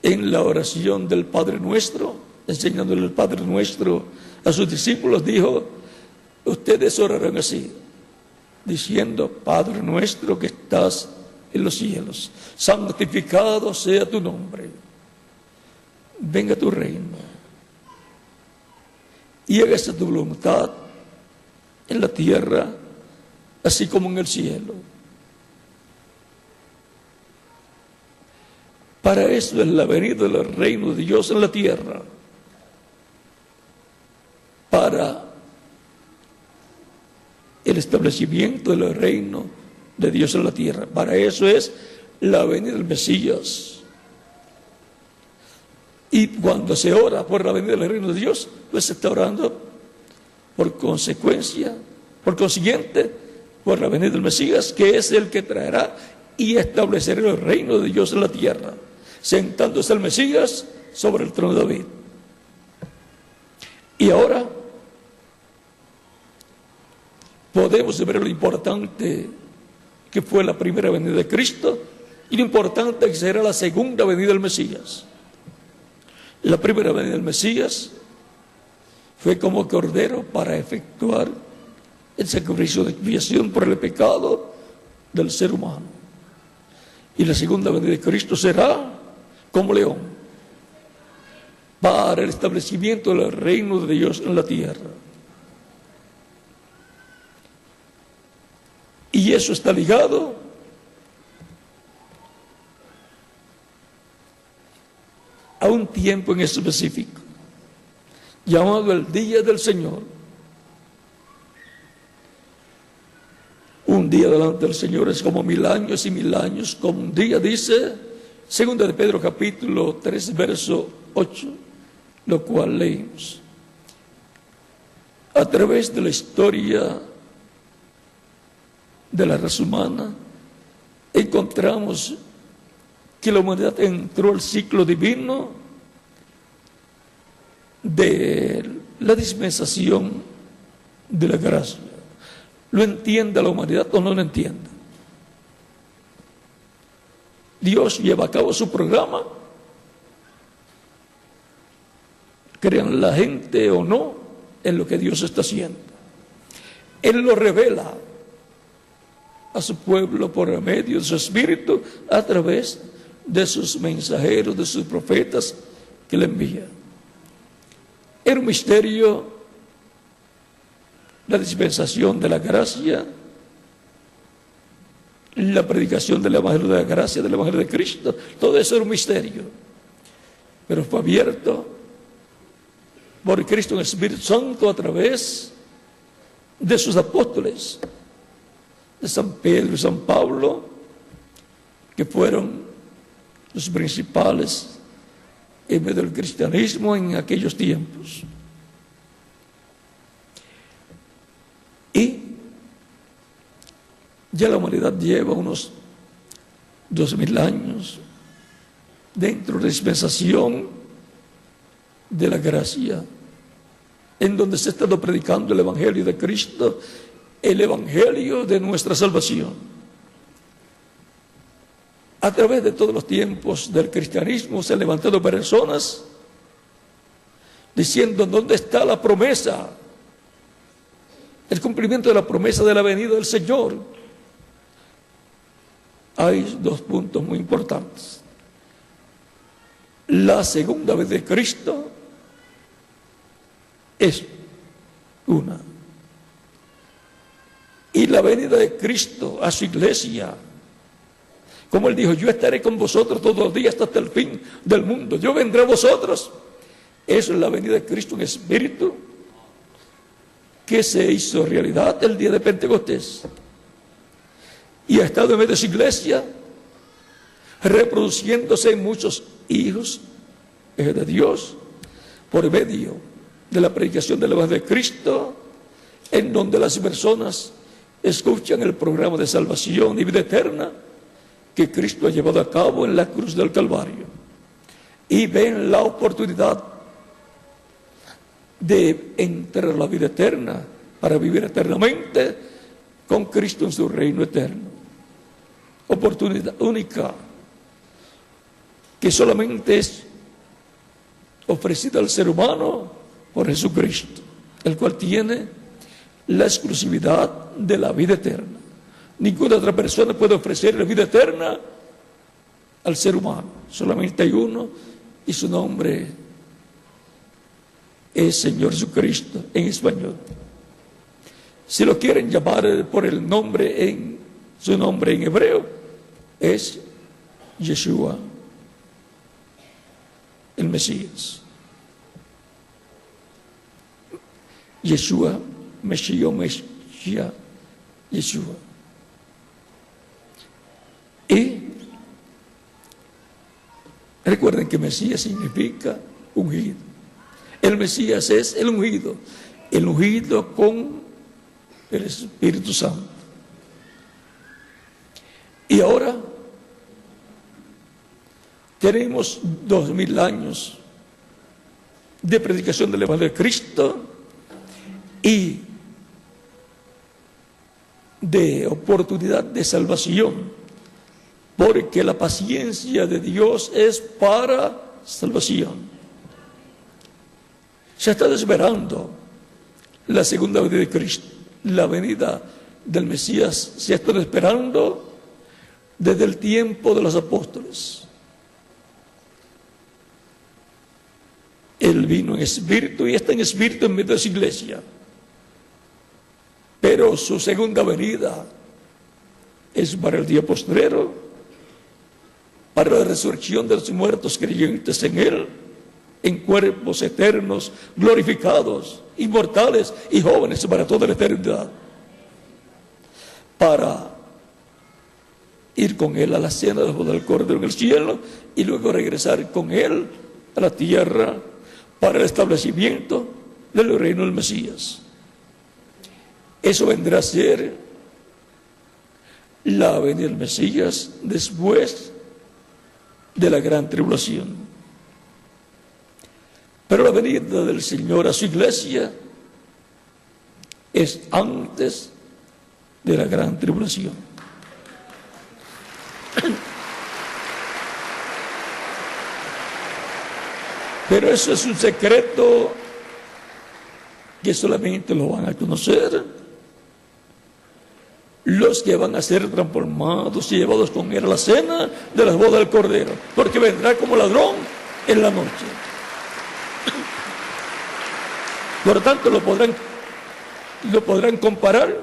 [SPEAKER 2] en la oración del Padre Nuestro, enseñándole el Padre Nuestro a sus discípulos, dijo: ustedes orarán así, diciendo: Padre nuestro que estás en los cielos, santificado sea tu nombre, venga tu reino, y hágase tu voluntad en la tierra, así como en el cielo. Para eso es la venida del reino de Dios en la tierra, para el establecimiento del reino de Dios en la tierra. Para eso es la venida del Mesías. Y cuando se ora por la venida del reino de Dios, pues se está orando por consecuencia, por consiguiente, por la venida del Mesías, que es el que traerá y establecerá el reino de Dios en la tierra, sentándose el Mesías sobre el trono de David. Y ahora podemos ver lo importante que fue la primera venida de Cristo y lo importante que será la segunda venida del Mesías. La primera venida del Mesías fue como cordero para efectuar el sacrificio de expiación por el pecado del ser humano. Y la segunda venida de Cristo será como león para el establecimiento del reino de Dios en la tierra. Y eso está ligado a un tiempo en específico, llamado el Día del Señor. Un día delante del Señor es como 1000 años, y 1000 años como un día, dice 2 de Pedro capítulo 3, verso 8, lo cual leímos. A través de la historia de la raza humana, encontramos que la humanidad entró al ciclo divino de la dispensación de la gracia. ¿Lo entiende la humanidad o no lo entiende? Dios lleva a cabo su programa, crean la gente o no en lo que Dios está haciendo. Él lo revela a su pueblo por medio de su Espíritu, a través de sus mensajeros, de sus profetas que le envía. Era un misterio la dispensación de la gracia, la predicación del Evangelio de la gracia, del Evangelio de Cristo. Todo eso era un misterio, pero fue abierto por Cristo en el Espíritu Santo a través de sus apóstoles, de San Pedro y San Pablo, que fueron los principales en medio del cristianismo en aquellos tiempos. Y ya la humanidad lleva unos 2000 años dentro de la dispensación de la gracia, en donde se ha estado predicando el Evangelio de Cristo, el Evangelio de nuestra salvación. A través de todos los tiempos del cristianismo se han levantado personas diciendo: ¿dónde está la promesa? El cumplimiento de la promesa de la venida del Señor. Hay dos puntos muy importantes. La segunda vez de Cristo es una. Y la venida de Cristo a su iglesia, como Él dijo: yo estaré con vosotros todos los días hasta el fin del mundo, yo vendré a vosotros. Eso es la venida de Cristo en espíritu, que se hizo realidad el día de Pentecostés. Y ha estado en medio de su iglesia, reproduciéndose en muchos hijos de Dios, por medio de la predicación del Evangelio de Cristo, en donde las personas escuchan el programa de salvación y vida eterna que Cristo ha llevado a cabo en la cruz del Calvario y ven la oportunidad de entrar a la vida eterna para vivir eternamente con Cristo en su reino eterno. Oportunidad única que solamente es ofrecida al ser humano por Jesucristo, el cual tiene la exclusividad de la vida eterna. Ninguna otra persona puede ofrecer la vida eterna al ser humano. Solamente hay uno y su nombre es Señor Jesucristo en español. Si lo quieren llamar por el nombre su nombre en hebreo es Yeshua, el Mesías. Yeshua, Mesías, Yeshua. Y recuerden que Mesías significa ungido. El Mesías es el ungido con el Espíritu Santo. Y ahora tenemos 2000 años de predicación del Evangelio de Cristo y de oportunidad de salvación, porque la paciencia de Dios es para salvación. Se está esperando la segunda venida de Cristo, la venida del Mesías se está esperando desde el tiempo de los apóstoles. Él vino en espíritu y está en espíritu en medio de su iglesia. Pero su segunda venida es para el día postrero, para la resurrección de los muertos creyentes en Él, en cuerpos eternos, glorificados, inmortales y jóvenes para toda la eternidad, para ir con Él a la cena de la boda del Cordero en el cielo y luego regresar con Él a la tierra para el establecimiento del reino del Mesías. Eso vendrá a ser la venida del Mesías después de la gran tribulación. Pero la venida del Señor a su iglesia es antes de la gran tribulación. Pero eso es un secreto que solamente lo van a conocer los que van a ser transformados y llevados con Él a la cena de las bodas del Cordero, porque vendrá como ladrón en la noche. Por lo tanto, lo podrán comparar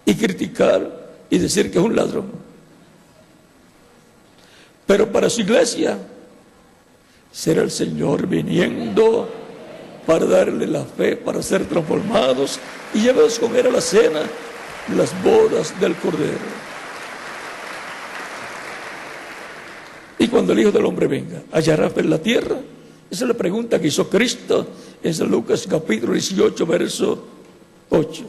[SPEAKER 2] y criticar y decir que es un ladrón. Pero para su iglesia será el Señor viniendo para darle la fe, para ser transformados y llevados con Él a la cena de las bodas del Cordero. Y cuando el Hijo del Hombre venga, ¿hallará fe en la tierra? Esa es la pregunta que hizo Cristo en San Lucas capítulo 18, verso 8.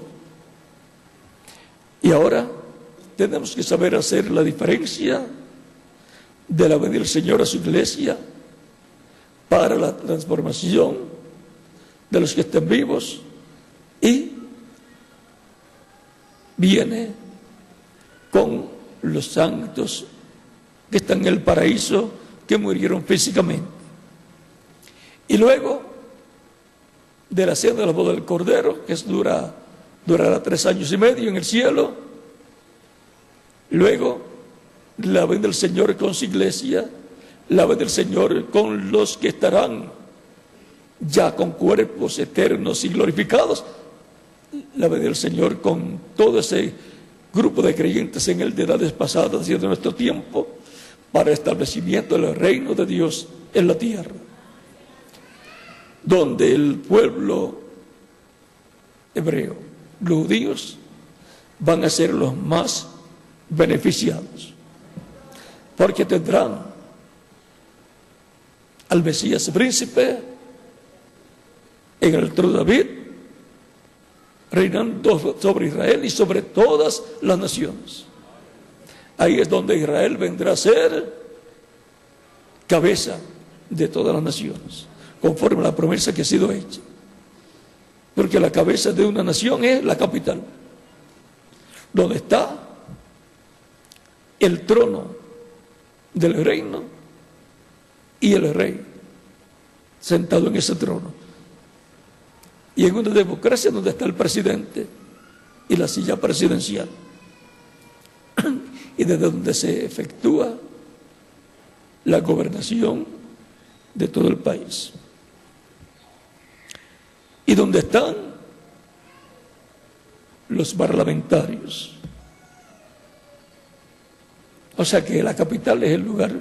[SPEAKER 2] Y ahora tenemos que saber hacer la diferencia de la venida del Señor a su iglesia para la transformación de los que estén vivos, y viene con los santos que están en el paraíso, que murieron físicamente. Y luego de la cena de la boda del Cordero, que durará 3 años y medio en el cielo, luego la venida del Señor con su iglesia, la venida del Señor con los que estarán ya con cuerpos eternos y glorificados, la venida del Señor con todo ese grupo de creyentes en Él de edades pasadas y de nuestro tiempo, para el establecimiento del reino de Dios en la tierra, donde el pueblo hebreo, los judíos, van a ser los más beneficiados, porque tendrán al Mesías príncipe en el trono de David, reinando sobre Israel y sobre todas las naciones. Ahí es donde Israel vendrá a ser cabeza de todas las naciones, conforme a la promesa que ha sido hecha. Porque la cabeza de una nación es la capital, donde está el trono del reino y el rey sentado en ese trono. Y en una democracia donde está el presidente y la silla presidencial, y desde donde se efectúa la gobernación de todo el país, y donde están los parlamentarios. O sea que la capital es el lugar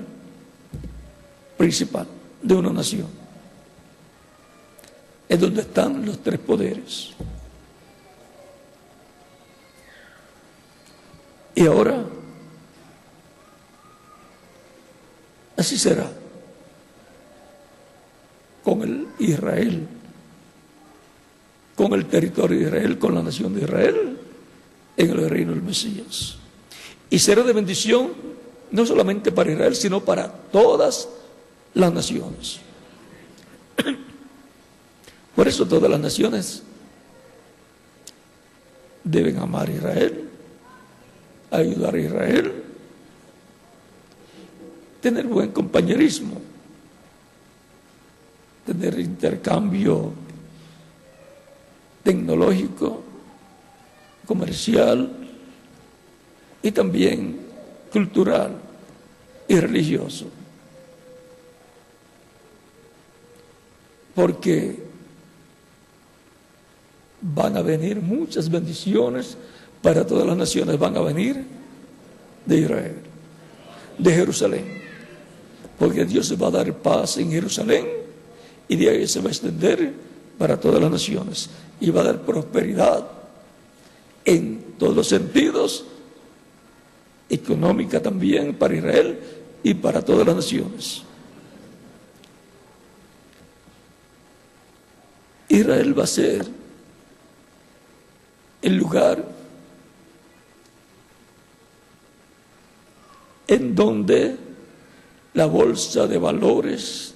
[SPEAKER 2] principal de una nación. Es donde están los tres poderes. Y ahora, así será con el Israel, con el territorio de Israel, con la nación de Israel, en el reino del Mesías. Y será de bendición no solamente para Israel, sino para todas las naciones. Por eso todas las naciones deben amar a Israel, ayudar a Israel, tener buen compañerismo, tener intercambio tecnológico, comercial y también cultural y religioso. Porque van a venir muchas bendiciones para todas las naciones, van a venir de Israel, de Jerusalén, porque Dios se va a dar paz en Jerusalén y de ahí se va a extender para todas las naciones y va a dar prosperidad en todos los sentidos, económica también para Israel y para todas las naciones. Israel va a ser el lugar en donde la bolsa de valores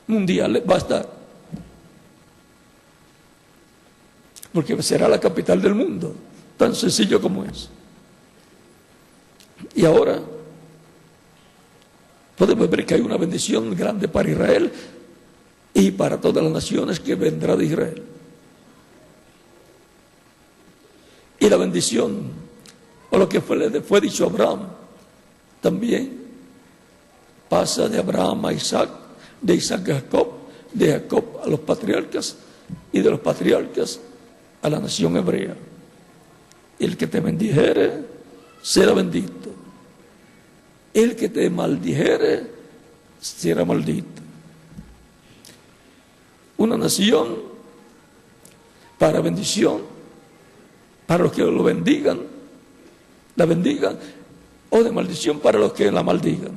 [SPEAKER 2] mundiales va a estar, porque será la capital del mundo, tan sencillo como es. Y ahora podemos ver que hay una bendición grande para Israel y para todas las naciones que vendrá de Israel. Y la bendición, o lo que fue dicho a Abraham, también pasa de Abraham a Isaac, de Isaac a Jacob, de Jacob a los patriarcas y de los patriarcas a la nación hebrea. El que te bendijere será bendito, el que te maldijere será maldito. Una nación para bendición, para los que lo bendigan, la bendigan, o de maldición para los que la maldigan.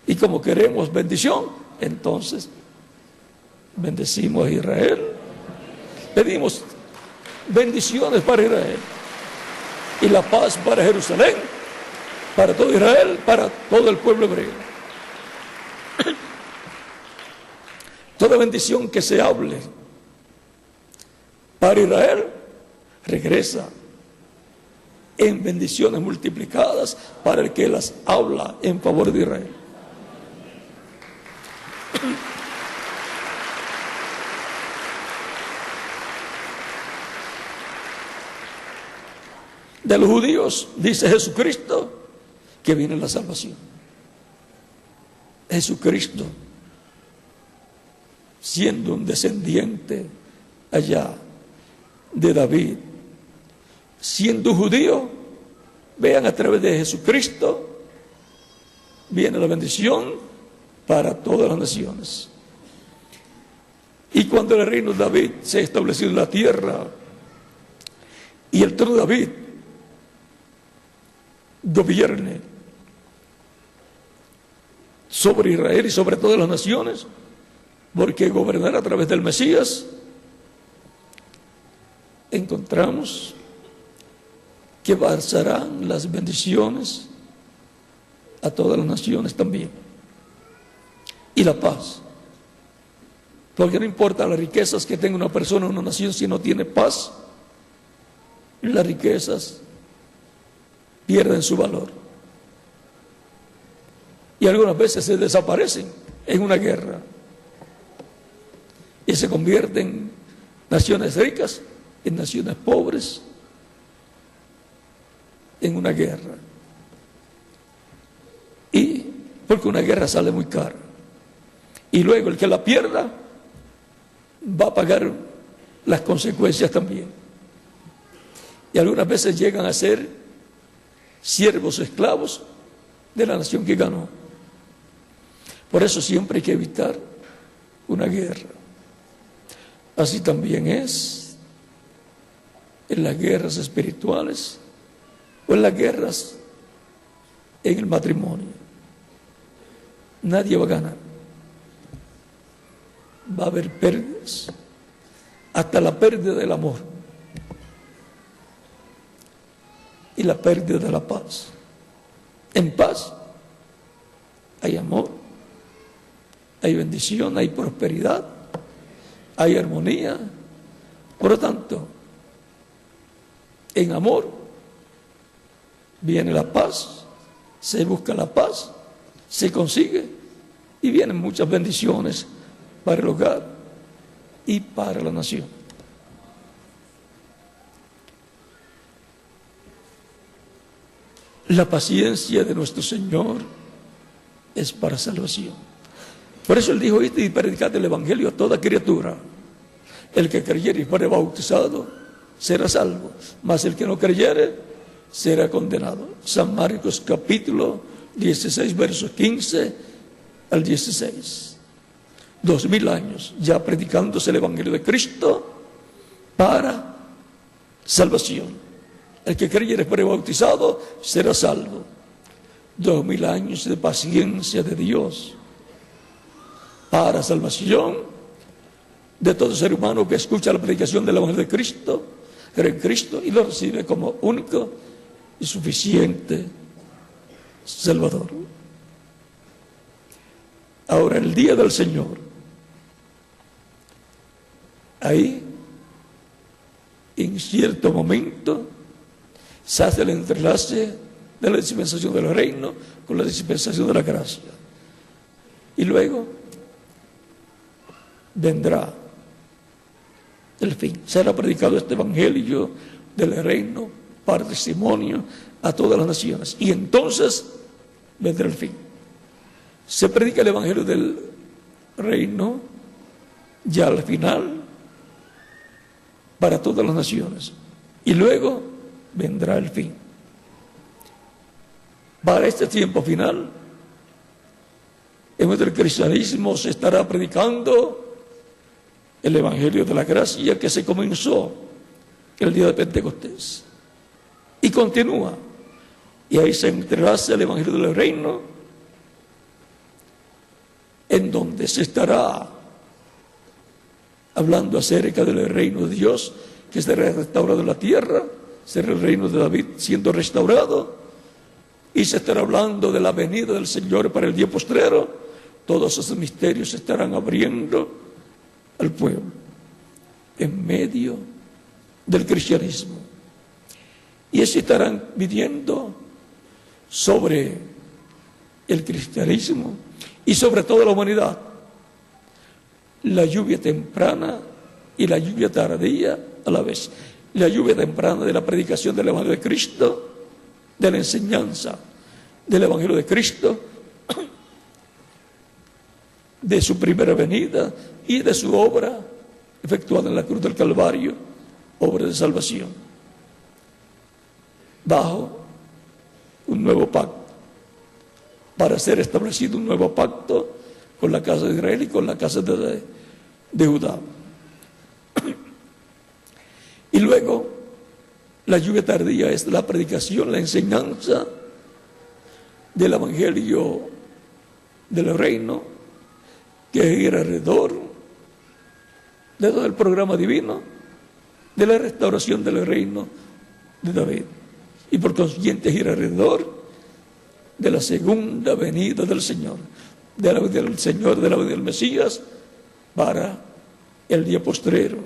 [SPEAKER 2] Y como queremos bendición, entonces bendecimos a Israel, pedimos bendiciones para Israel y la paz para Jerusalén, para todo Israel, para todo el pueblo hebreo. Toda bendición que se hable para Israel regresa en bendiciones multiplicadas para el que las habla en favor de Israel. De los judíos dice Jesucristo que viene la salvación. Jesucristo, siendo un descendiente allá de David, siendo judío, vean, a través de Jesucristo viene la bendición para todas las naciones. Y cuando el reino de David se ha establecido en la tierra y el trono de David gobierne sobre Israel y sobre todas las naciones, porque gobernar a través del Mesías, encontramos que basarán las bendiciones a todas las naciones también, y la paz, porque no importa las riquezas que tenga una persona o una nación, si no tiene paz, las riquezas pierden su valor y algunas veces se desaparecen en una guerra y se convierten naciones ricas en naciones pobres en una guerra, y porque una guerra sale muy cara y luego el que la pierda va a pagar las consecuencias también, y algunas veces llegan a ser siervos esclavos de la nación que ganó. Por eso siempre hay que evitar una guerra. Así también es en las guerras espirituales o en las guerras en el matrimonio. Nadie va a ganar. Va a haber pérdidas, hasta la pérdida del amor y la pérdida de la paz. En paz hay amor, hay bendición, hay prosperidad, hay armonía. Por lo tanto, en amor viene la paz, se busca la paz, se consigue y vienen muchas bendiciones para el hogar y para la nación. La paciencia de nuestro Señor es para salvación. Por eso Él dijo: id y predicad el Evangelio a toda criatura. El que creyere y fuere bautizado será salvo, mas el que no creyere será condenado. San Marcos capítulo 16, versos 15 al 16. 2000 años ya predicándose el Evangelio de Cristo para salvación. El que creyere y fuere bautizado será salvo. 2000 años de paciencia de Dios para salvación de todo ser humano que escucha la predicación del Evangelio de Cristo, cree en Cristo y lo recibe como único y suficiente Salvador. Ahora, el día del Señor, ahí en cierto momento se hace el entrelace de la dispensación del reino con la dispensación de la gracia, y luego vendrá el fin. Será predicado este Evangelio del reino para testimonio a todas las naciones, y entonces vendrá el fin. Se predica el Evangelio del reino ya al final para todas las naciones, y luego vendrá el fin. Para este tiempo final, en nuestro cristianismo se estará predicando el Evangelio de la gracia que se comenzó el día de Pentecostés y continúa, y ahí se entrelaza el Evangelio del reino, en donde se estará hablando acerca del reino de Dios que será restaurado en la tierra, será el reino de David siendo restaurado, y se estará hablando de la venida del Señor para el día postrero. Todos esos misterios se estarán abriendo al pueblo en medio del cristianismo, y así estarán viviendo sobre el cristianismo y sobre toda la humanidad la lluvia temprana y la lluvia tardía a la vez. La lluvia temprana de la predicación del Evangelio de Cristo, de la enseñanza del Evangelio de Cristo, de su primera venida y de su obra efectuada en la cruz del Calvario, obra de salvación, bajo un nuevo pacto, para ser establecido un nuevo pacto con la casa de Israel y con la casa de Judá. Y luego la lluvia tardía es la predicación, la enseñanza del Evangelio del reino, que gira alrededor de todo el programa divino de la restauración del reino de David, y por consiguiente gira alrededor de la segunda venida del Señor, de la venida del Señor, de la venida del Mesías, para el día postrero.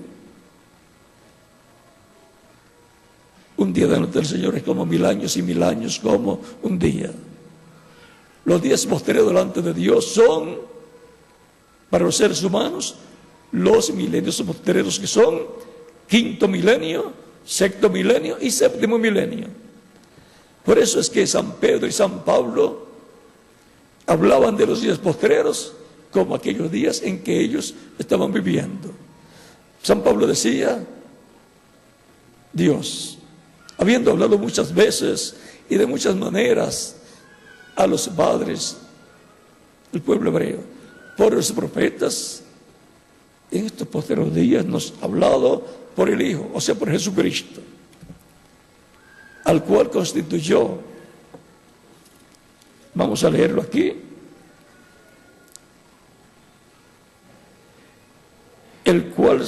[SPEAKER 2] Un día delante del Señor es como 1000 años, y 1000 años como un día. Los días posteriores delante de Dios son, para los seres humanos, los milenios posteriores, que son 5º milenio, 6º milenio y 7º milenio. Por eso es que San Pedro y San Pablo hablaban de los días postreros como aquellos días en que ellos estaban viviendo. San Pablo decía: Dios, habiendo hablado muchas veces y de muchas maneras a los padres del pueblo hebreo por los profetas, en estos posteriores días nos ha hablado por el Hijo, o sea, por Jesucristo, al cual constituyó. Vamos a leerlo aquí. El cual,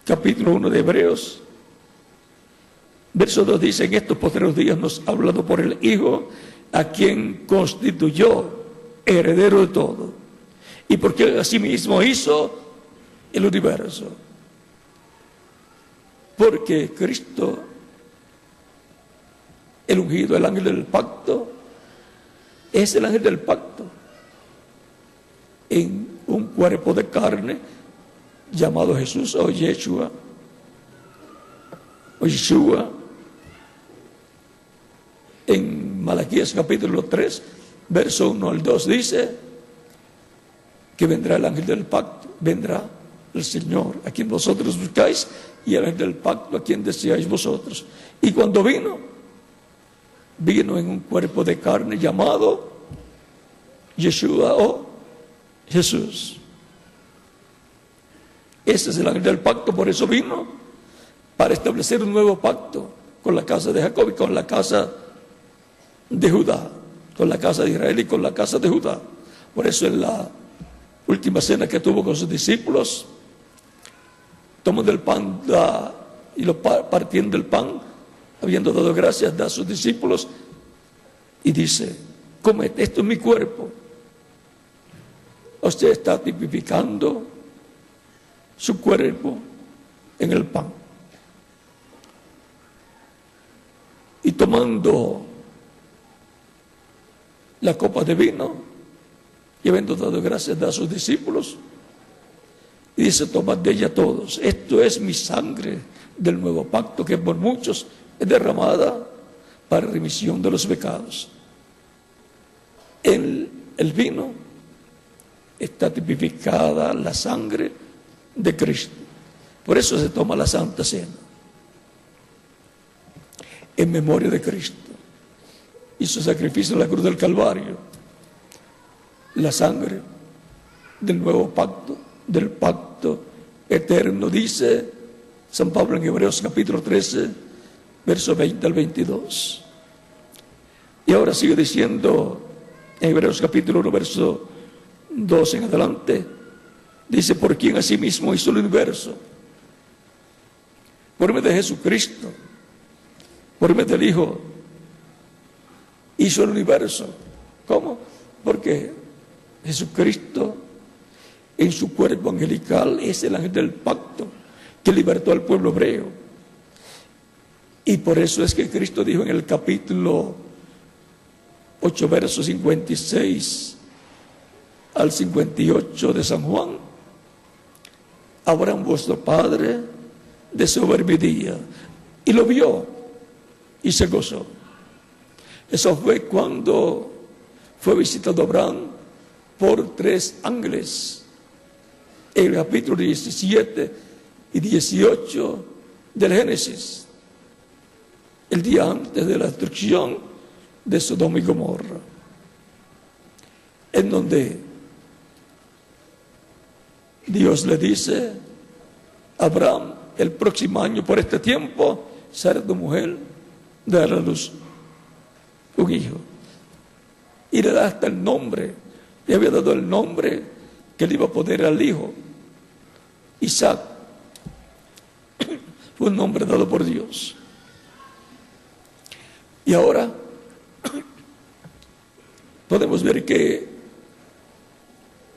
[SPEAKER 2] capítulo 1 de Hebreos, verso 2 dice: en estos posteriores días nos ha hablado por el Hijo, a quien constituyó heredero de todo, y porque así mismo hizo el universo. Porque Cristo, el ungido, el ángel del pacto, es el ángel del pacto en un cuerpo de carne llamado Jesús o Yeshua, en Malaquías capítulo 3, verso 1 al 2 dice que vendrá el ángel del pacto, vendrá el Señor a quien vosotros buscáis, y el ángel del pacto a quien deseáis vosotros. Y cuando vino en un cuerpo de carne llamado Yeshua o Jesús. Ese es el ángel del pacto. Por eso vino, para establecer un nuevo pacto con la casa de Jacob y con la casa de Judá, con la casa de Israel y con la casa de Judá. Por eso en la última cena que tuvo con sus discípulos, tomando el pan y partiendo el pan, habiendo dado gracias, da a sus discípulos y dice: comed, esto es mi cuerpo. Usted está tipificando su cuerpo en el pan. Y tomando la copa de vino y habiendo dado gracias, da a sus discípulos y dice: tomad de ella todos, esto es mi sangre del nuevo pacto, que por muchos es derramada para remisión de los pecados. En el vino está tipificada la sangre de Cristo. Por eso se toma la Santa Cena, en memoria de Cristo y su sacrificio en la cruz del Calvario. La sangre del nuevo pacto, del pacto eterno, dice San Pablo en Hebreos capítulo 13, verso 20 al 22. Y ahora sigue diciendo en Hebreos capítulo 1, verso 2 en adelante, dice: por quien asimismo hizo el universo, por medio de Jesucristo, por medio del Hijo, hizo el universo. ¿Cómo? Porque Jesucristo, en su cuerpo angelical, es el ángel del pacto que libertó al pueblo hebreo. Y por eso es que Cristo dijo en el capítulo 8, versos 56 al 58 de San Juan: Abraham vuestro padre deseó ver mi día, y lo vio y se gozó. Eso fue cuando fue visitado Abraham por 3 ángeles, en el capítulo 17 y 18 del Génesis, el día antes de la destrucción de Sodoma y Gomorra, en donde Dios le dice a Abraham: el próximo año por este tiempo será tu mujer, dará a luz un hijo. Y le da hasta el nombre, le había dado el nombre que le iba a poner al hijo. Isaac fue un nombre dado por Dios. Y ahora podemos ver que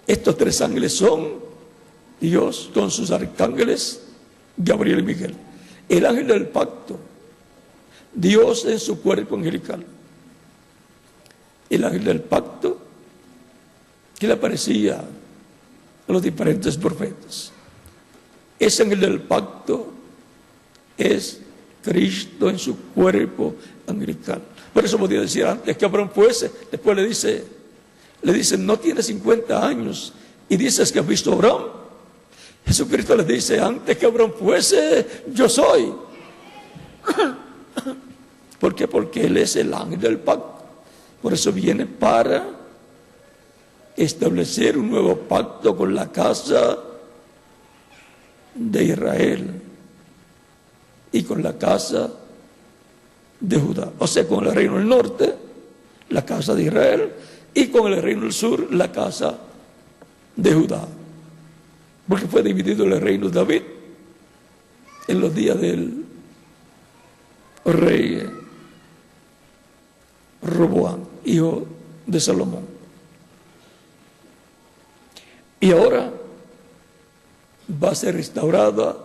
[SPEAKER 2] estos tres ángeles son Dios con sus arcángeles, Gabriel y Miguel. El ángel del pacto, Dios en su cuerpo angelical. El ángel del pacto que le aparecía a los diferentes profetas. Ese ángel del pacto es Cristo en su cuerpo angelical. Por eso podía decir antes que Abraham fuese, después le dice, no tiene 50 años y dices que has visto a Abraham. Jesucristo les dice, antes que Abraham fuese, yo soy. ¿Por qué? Porque Él es el ángel del pacto. Por eso viene para establecer un nuevo pacto con la casa de Israel y con la casa de Judá. O sea, con el reino del norte, la casa de Israel, y con el reino del sur, la casa de Judá. Porque fue dividido el reino de David en los días del rey Roboam, hijo de Salomón. Y ahora va a ser restaurada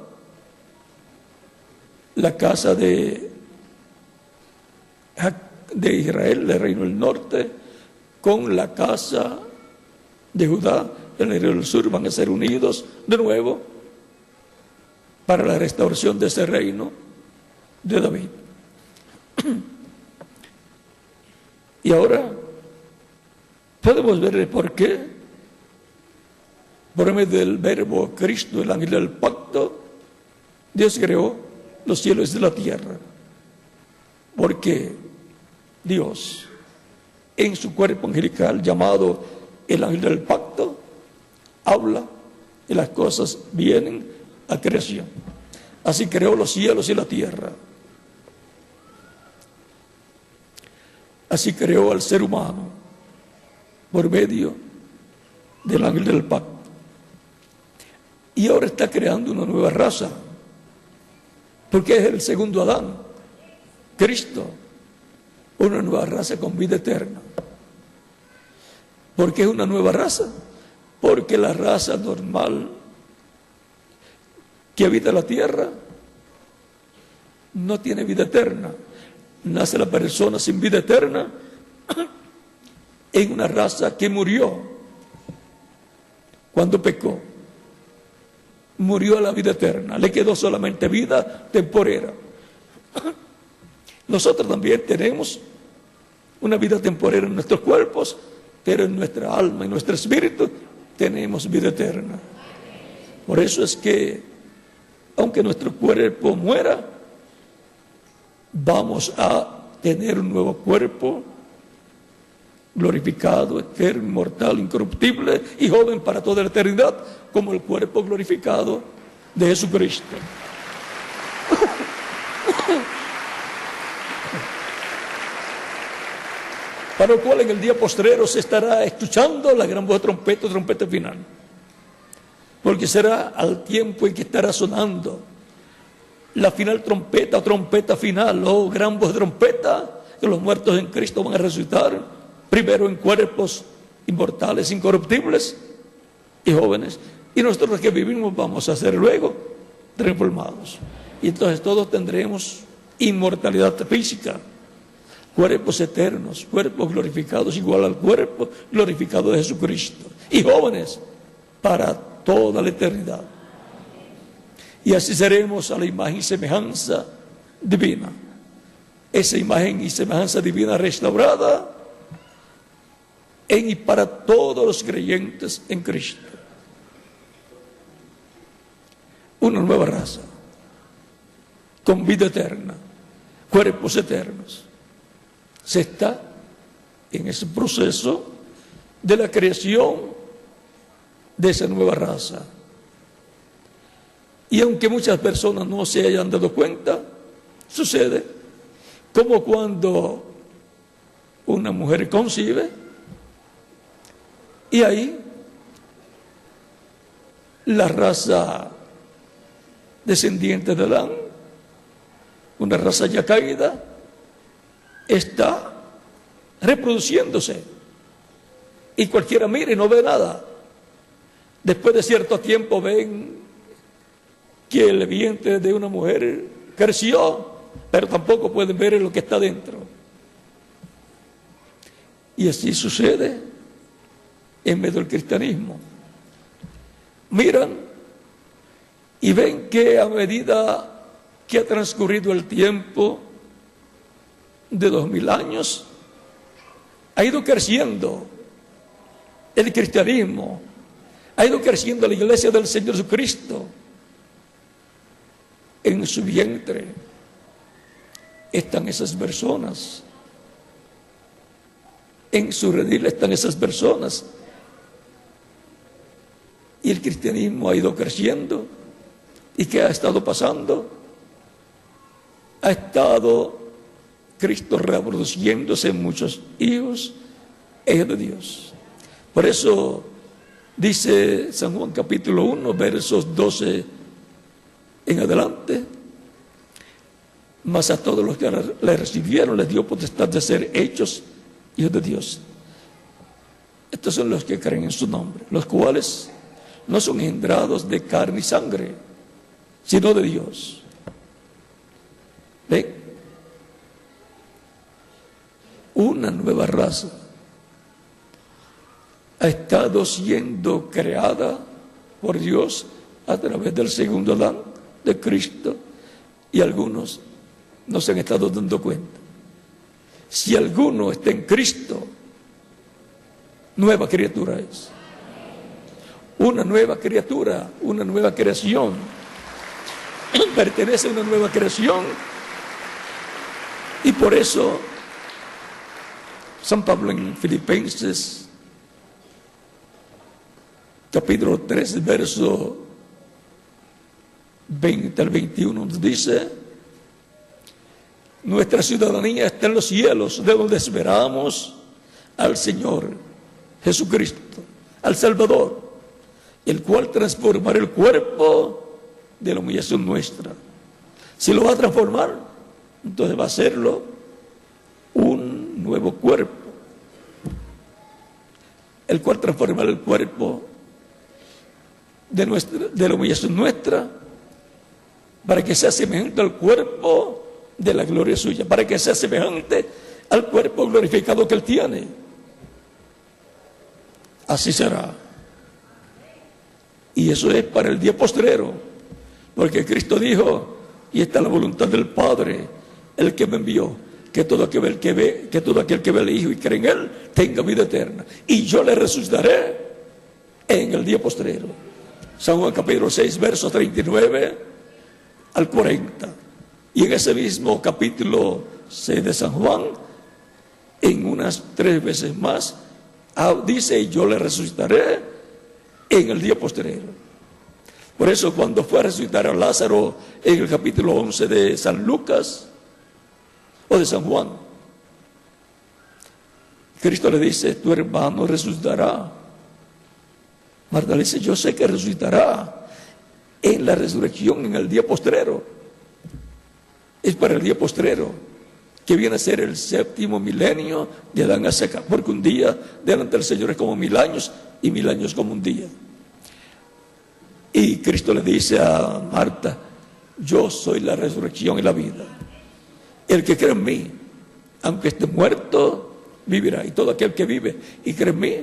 [SPEAKER 2] la casa de Israel, el reino del norte, con la casa de Judá, el reino del sur, van a ser unidos de nuevo para la restauración de ese reino de David. Y ahora podemos ver el por qué, por medio del verbo Cristo, el ángel del pacto, Dios creó los cielos y la tierra. Porque Dios, en su cuerpo angelical llamado el ángel del pacto, habla y las cosas vienen a creación. Así creó los cielos y la tierra. Así creó al ser humano por medio del ángel del pacto. Y ahora está creando una nueva raza, porque es el segundo Adán, Cristo, una nueva raza con vida eterna. ¿Por qué es una nueva raza? Porque la raza normal que habita la tierra no tiene vida eterna. Nace la persona sin vida eterna en una raza que murió cuando pecó. Murió a la vida eterna, le quedó solamente vida temporera. Nosotros también tenemos una vida temporera en nuestros cuerpos, pero en nuestra alma, en nuestro espíritu, tenemos vida eterna. Por eso es que, aunque nuestro cuerpo muera, vamos a tener un nuevo cuerpo glorificado, eterno, inmortal, incorruptible y joven para toda la eternidad, como el cuerpo glorificado de Jesucristo. Para lo cual en el día postrero se estará escuchando la gran voz de trompeta, trompeta final. Porque será al tiempo en que estará sonando la final trompeta, trompeta final, o gran voz de trompeta, que los muertos en Cristo van a resucitar, primero en cuerpos inmortales, incorruptibles y jóvenes. Y nosotros los que vivimos vamos a ser luego transformados. Y entonces todos tendremos inmortalidad física, cuerpos eternos, cuerpos glorificados igual al cuerpo glorificado de Jesucristo. Y jóvenes para toda la eternidad. Y así seremos a la imagen y semejanza divina. Esa imagen y semejanza divina restaurada en y para todos los creyentes en Cristo. Una nueva raza, con vida eterna, cuerpos eternos. Se está en ese proceso de la creación de esa nueva raza. Y aunque muchas personas no se hayan dado cuenta, sucede como cuando una mujer concibe y ahí la raza descendiente de Adán, una raza ya caída, está reproduciéndose. Y cualquiera mira y no ve nada. Después de cierto tiempo ven que el vientre de una mujer creció, pero tampoco pueden ver lo que está dentro. Y así sucede en medio del cristianismo. Miran y ven que a medida que ha transcurrido el tiempo de 2000 años, ha ido creciendo el cristianismo, ha ido creciendo la iglesia del Señor Jesucristo. En su vientre están esas personas, en su redil están esas personas, y el cristianismo ha ido creciendo. ¿Y qué ha estado pasando? Ha estado Cristo reproduciéndose en muchos hijos de Dios. Por eso dice San Juan capítulo 1, versos 12 en adelante: mas a todos los que le recibieron les dio potestad de ser hechos hijos de Dios. Estos son los que creen en su nombre, los cuales no son engendrados de carne y sangre, sino de Dios. ¿Ven? Una nueva raza ha estado siendo creada por Dios a través del segundo Adán, de Cristo, y algunos no se han estado dando cuenta. Si alguno está en Cristo, nueva criatura es. Una nueva criatura, una nueva creación. Pertenece a una nueva creación. Y por eso San Pablo en Filipenses capítulo 3, verso 20 al 21 nos dice: nuestra ciudadanía está en los cielos, de donde esperamos al Señor Jesucristo, al Salvador, el cual transformará el cuerpo de la humillación nuestra. Si lo va a transformar, entonces va a hacerlo un nuevo cuerpo, el cual transformará el cuerpo de la humillación nuestra, para que sea semejante al cuerpo de la gloria suya, para que sea semejante al cuerpo glorificado que Él tiene. Así será. Y eso es para el día postrero, porque Cristo dijo: y esta es la voluntad del Padre, el que me envió, que todo aquel que ve al Hijo y cree en Él tenga vida eterna, y yo le resucitaré en el día postrero. San Juan capítulo 6, versos 39 al 40. Y en ese mismo capítulo 6 de San Juan, en unas 3 veces más, dice: y yo le resucitaré en el día postrero. Por eso cuando fue a resucitar a Lázaro en el capítulo 11 de San Lucas o de San Juan, Cristo le dice: tu hermano resucitará. Marta le dice: yo sé que resucitará en la resurrección, en el día postrero. Es para el día postrero, que viene a ser el 7º milenio de Adán a Seca, porque un día delante del Señor es como 1000 años, y 1000 años como un día. Y Cristo le dice a Marta: yo soy la resurrección y la vida. El que cree en mí, aunque esté muerto, vivirá. Y todo aquel que vive y cree en mí,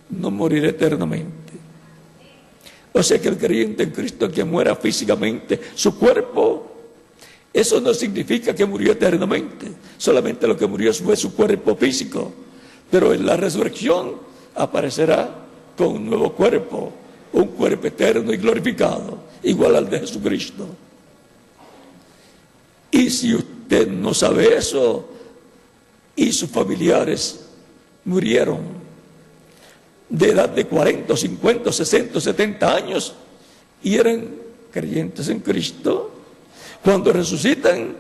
[SPEAKER 2] no morirá eternamente. O sea que el creyente en Cristo que muera físicamente, su cuerpo, eso no significa que murió eternamente. Solamente lo que murió fue su cuerpo físico. Pero en la resurrección aparecerá con un nuevo cuerpo, un cuerpo eterno y glorificado, igual al de Jesucristo. Y si usted no sabe eso, y sus familiares murieron de edad de 40, 50, 60, 70 años y eran creyentes en Cristo, cuando resucitan,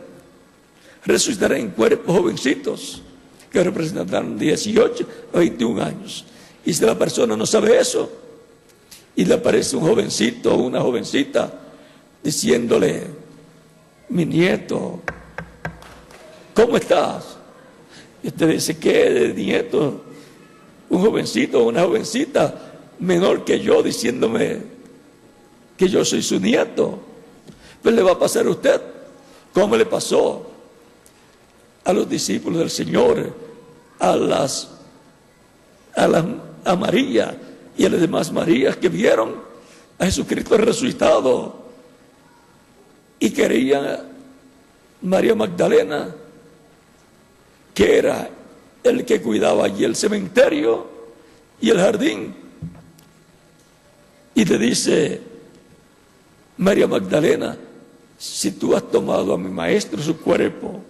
[SPEAKER 2] resucitarán en cuerpos jovencitos que representarán 18 o 21 años. Y si la persona no sabe eso y le aparece un jovencito o una jovencita diciéndole: mi nieto, ¿cómo estás? Y usted dice: ¿qué de nieto? Un jovencito o una jovencita menor que yo diciéndome que yo soy su nieto. Pues le va a pasar a usted como le pasó a los discípulos del Señor, a María y a las demás Marías que vieron a Jesucristo resucitado y creían. María Magdalena, que era el que cuidaba allí el cementerio y el jardín, y le dice María Magdalena: si tú has tomado a mi maestro su cuerpo,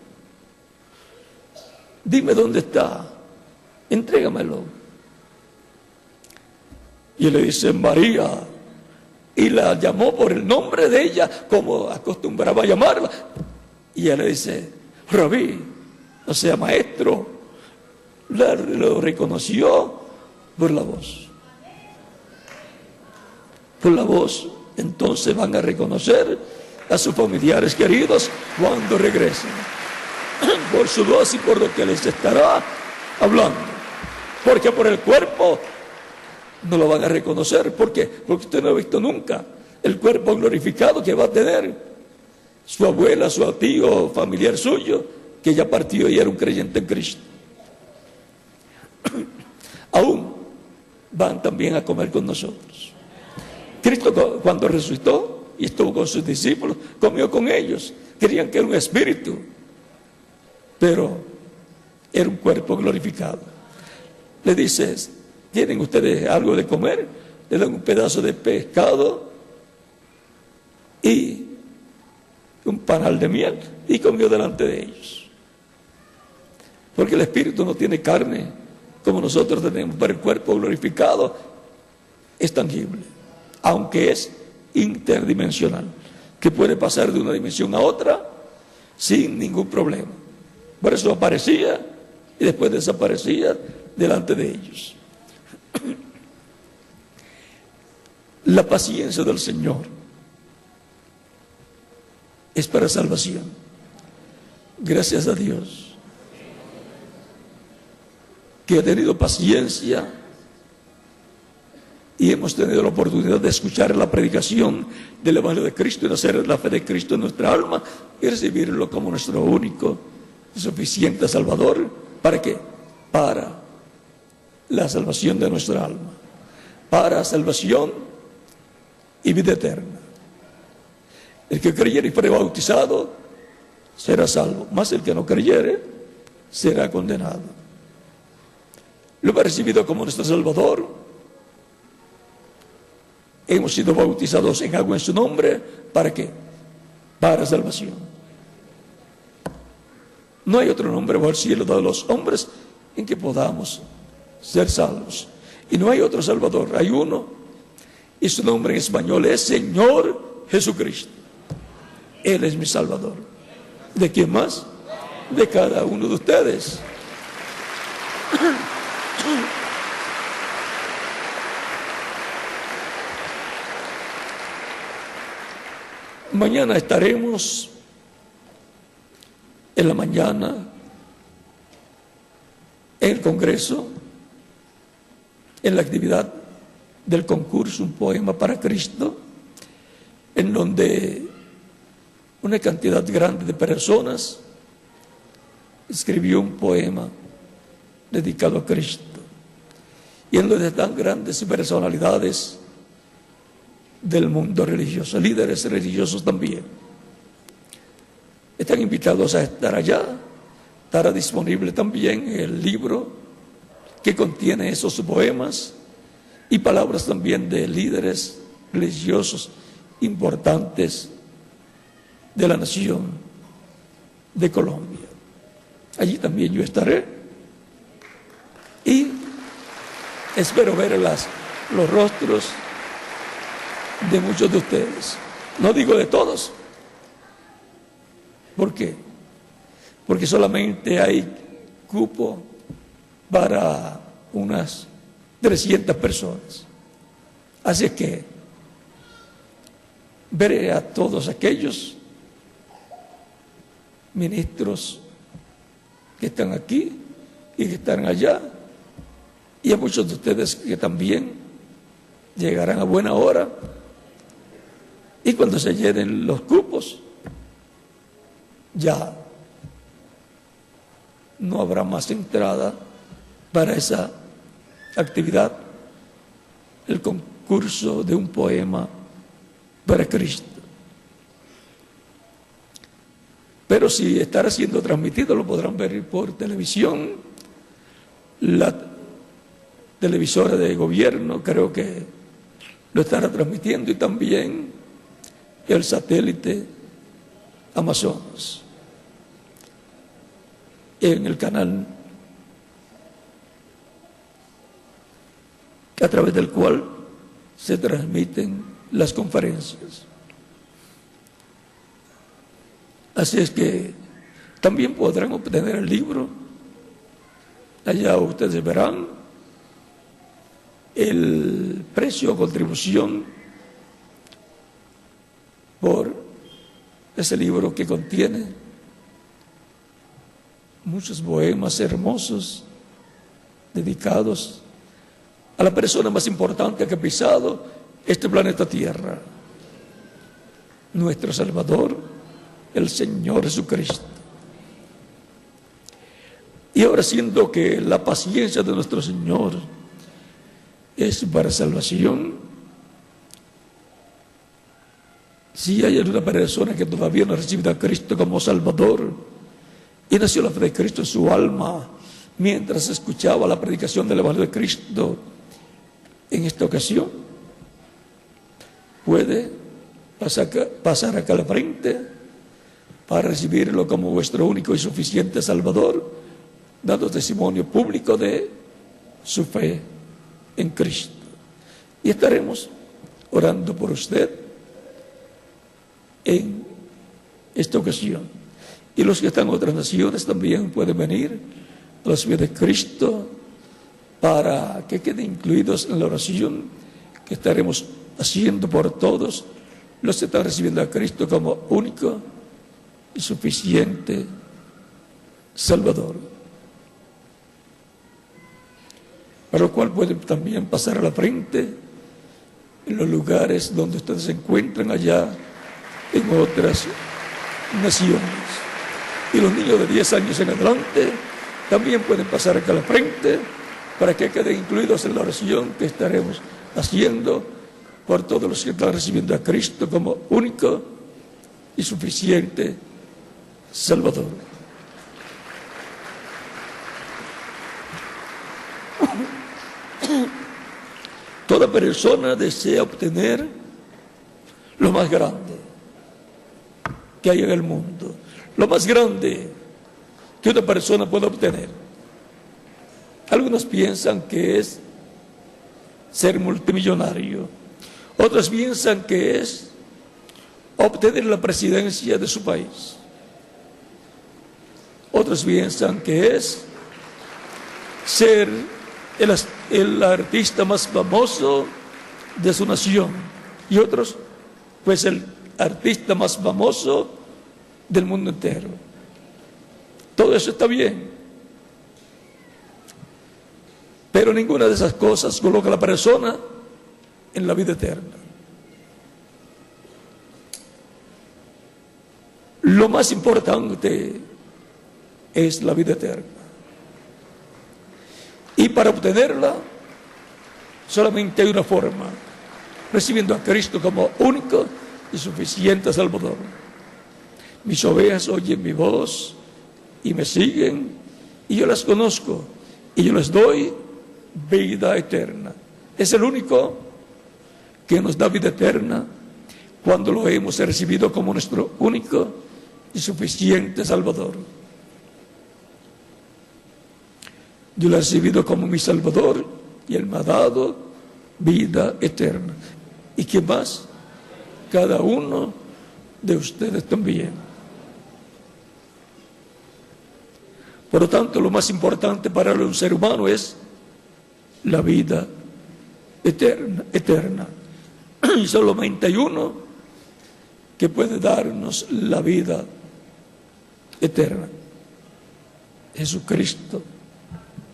[SPEAKER 2] dime dónde está, entrégamelo. Y él le dice: María, y la llamó por el nombre de ella, como acostumbraba a llamarla, y ella le dice: Rabí, o sea, maestro. Lo reconoció por la voz. Por la voz. Entonces van a reconocer a sus familiares queridos cuando regresen, por su voz y por lo que les estará hablando. Porque por el cuerpo no lo van a reconocer. ¿Por qué? Porque usted no ha visto nunca el cuerpo glorificado que va a tener su abuela, su tío, familiar suyo, que ya partió y era un creyente en Cristo. Aún van también a comer con nosotros. Cristo, cuando resucitó y estuvo con sus discípulos, comió con ellos. Creían que era un espíritu, pero era un cuerpo glorificado. Le dices: ¿tienen ustedes algo de comer? Le dan un pedazo de pescado y un panal de miel, y comió delante de ellos. Porque el espíritu no tiene carne como nosotros tenemos, pero el cuerpo glorificado es tangible, aunque es interdimensional, que puede pasar de una dimensión a otra sin ningún problema. Por eso aparecía y después desaparecía delante de ellos. La paciencia del Señor es para salvación. Gracias a Dios que ha tenido paciencia y hemos tenido la oportunidad de escuchar la predicación del Evangelio de Cristo y de hacer la fe de Cristo en nuestra alma y recibirlo como nuestro único y suficiente Salvador. ¿Para qué? Para la salvación de nuestra alma, para salvación y vida eterna. El que creyere y fuere bautizado será salvo, mas el que no creyere será condenado. Lo hemos recibido como nuestro Salvador. Hemos sido bautizados en agua en su nombre. ¿Para qué? Para salvación. No hay otro nombre bajo el cielo dado a los hombres en que podamos ser salvos. Y no hay otro Salvador, hay uno. Y su nombre en español es Señor Jesucristo. Él es mi Salvador. ¿De quién más? De cada uno de ustedes. Mañana estaremos en la mañana en el Congreso, en la actividad del concurso Un Poema para Cristo, en donde una cantidad grande de personas escribió un poema dedicado a Cristo, y en donde están grandes personalidades del mundo religioso, líderes religiosos también. Están invitados a estar allá. Estará disponible también el libro que contiene esos poemas y palabras también de líderes religiosos importantes de la nación de Colombia. Allí también yo estaré y espero ver los rostros de muchos de ustedes. No digo de todos. ¿Por qué? Porque solamente hay cupo para unas 300 personas. Así que veré a todos aquellos ministros que están aquí y que están allá, y a muchos de ustedes que también llegarán a buena hora, y cuando se llenen los cupos ya no habrá más entrada para esa actividad, el concurso de un poema para Cristo. Pero si estará siendo transmitido, lo podrán ver por televisión. La televisora de gobierno creo que lo estará transmitiendo, y también el satélite Amazonas en el canal a través del cual se transmiten las conferencias. Así es que también podrán obtener el libro. Allá ustedes verán el precio o contribución por ese libro, que contiene muchos poemas hermosos dedicados a la persona más importante que ha pisado este planeta Tierra, nuestro Salvador, el Señor Jesucristo. Y ahora, siendo que la paciencia de nuestro Señor es para salvación, si hay alguna persona que todavía no ha recibido a Cristo como Salvador y nació la fe de Cristo en su alma mientras escuchaba la predicación del Evangelio de Cristo, en esta ocasión puede pasar acá a la frente para recibirlo como vuestro único y suficiente Salvador, dando testimonio público de su fe en Cristo. Y estaremos orando por usted en esta ocasión. Y los que están en otras naciones también pueden venir a los pies de Cristo para que queden incluidos en la oración que estaremos haciendo por todos los que están recibiendo a Cristo como único y suficiente Salvador. Para lo cual pueden también pasar a la frente en los lugares donde ustedes se encuentran allá en otras naciones. Y los niños de 10 años en adelante también pueden pasar acá a la frente para que queden incluidos en la oración que estaremos haciendo por todos los que están recibiendo a Cristo como único y suficiente Salvador. Toda persona desea obtener lo más grande que hay en el mundo, lo más grande que una persona puede obtener. Algunos piensan que es ser multimillonario, otros piensan que es obtener la presidencia de su país, otros piensan que es ser el artista más famoso de su nación, y otros pues el artista más famoso del mundo entero. Todo eso está bien, pero ninguna de esas cosas coloca a la persona en la vida eterna. Lo más importante es la vida eterna, y para obtenerla solamente hay una forma: recibiendo a Cristo como único y suficiente Salvador. Mis ovejas oyen mi voz y me siguen, y yo las conozco, y yo les doy vida eterna. Es el único que nos da vida eterna cuando lo hemos recibido como nuestro único y suficiente Salvador. Yo lo he recibido como mi Salvador y Él me ha dado vida eterna. ¿Y qué más? Cada uno de ustedes también. Por lo tanto, lo más importante para un ser humano es la vida eterna. y solamente hay uno que puede darnos la vida eterna: Jesucristo,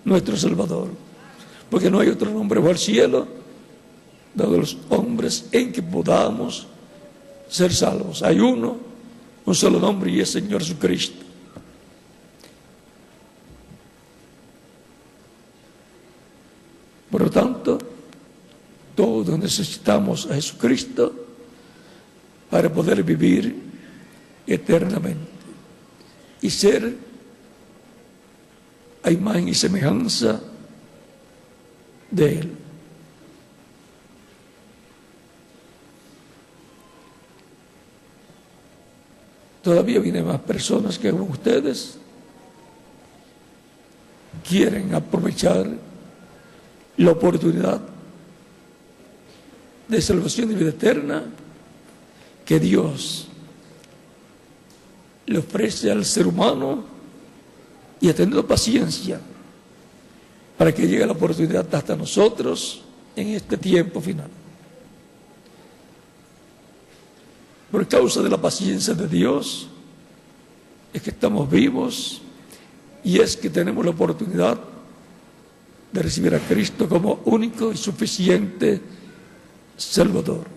[SPEAKER 2] nuestro Salvador. Porque no hay otro nombre bajo el cielo dado a los hombres en que podamos ser salvos. Hay uno, un solo nombre, y es Señor Jesucristo. Por lo tanto, todos necesitamos a Jesucristo para poder vivir eternamente y ser a imagen y semejanza de Él. Todavía vienen más personas que, como ustedes, quieren aprovechar la oportunidad de salvación y vida eterna que Dios le ofrece al ser humano, y teniendo paciencia para que llegue la oportunidad hasta nosotros en este tiempo final. Por causa de la paciencia de Dios es que estamos vivos, y es que tenemos la oportunidad de recibir a Cristo como único y suficiente Salvador.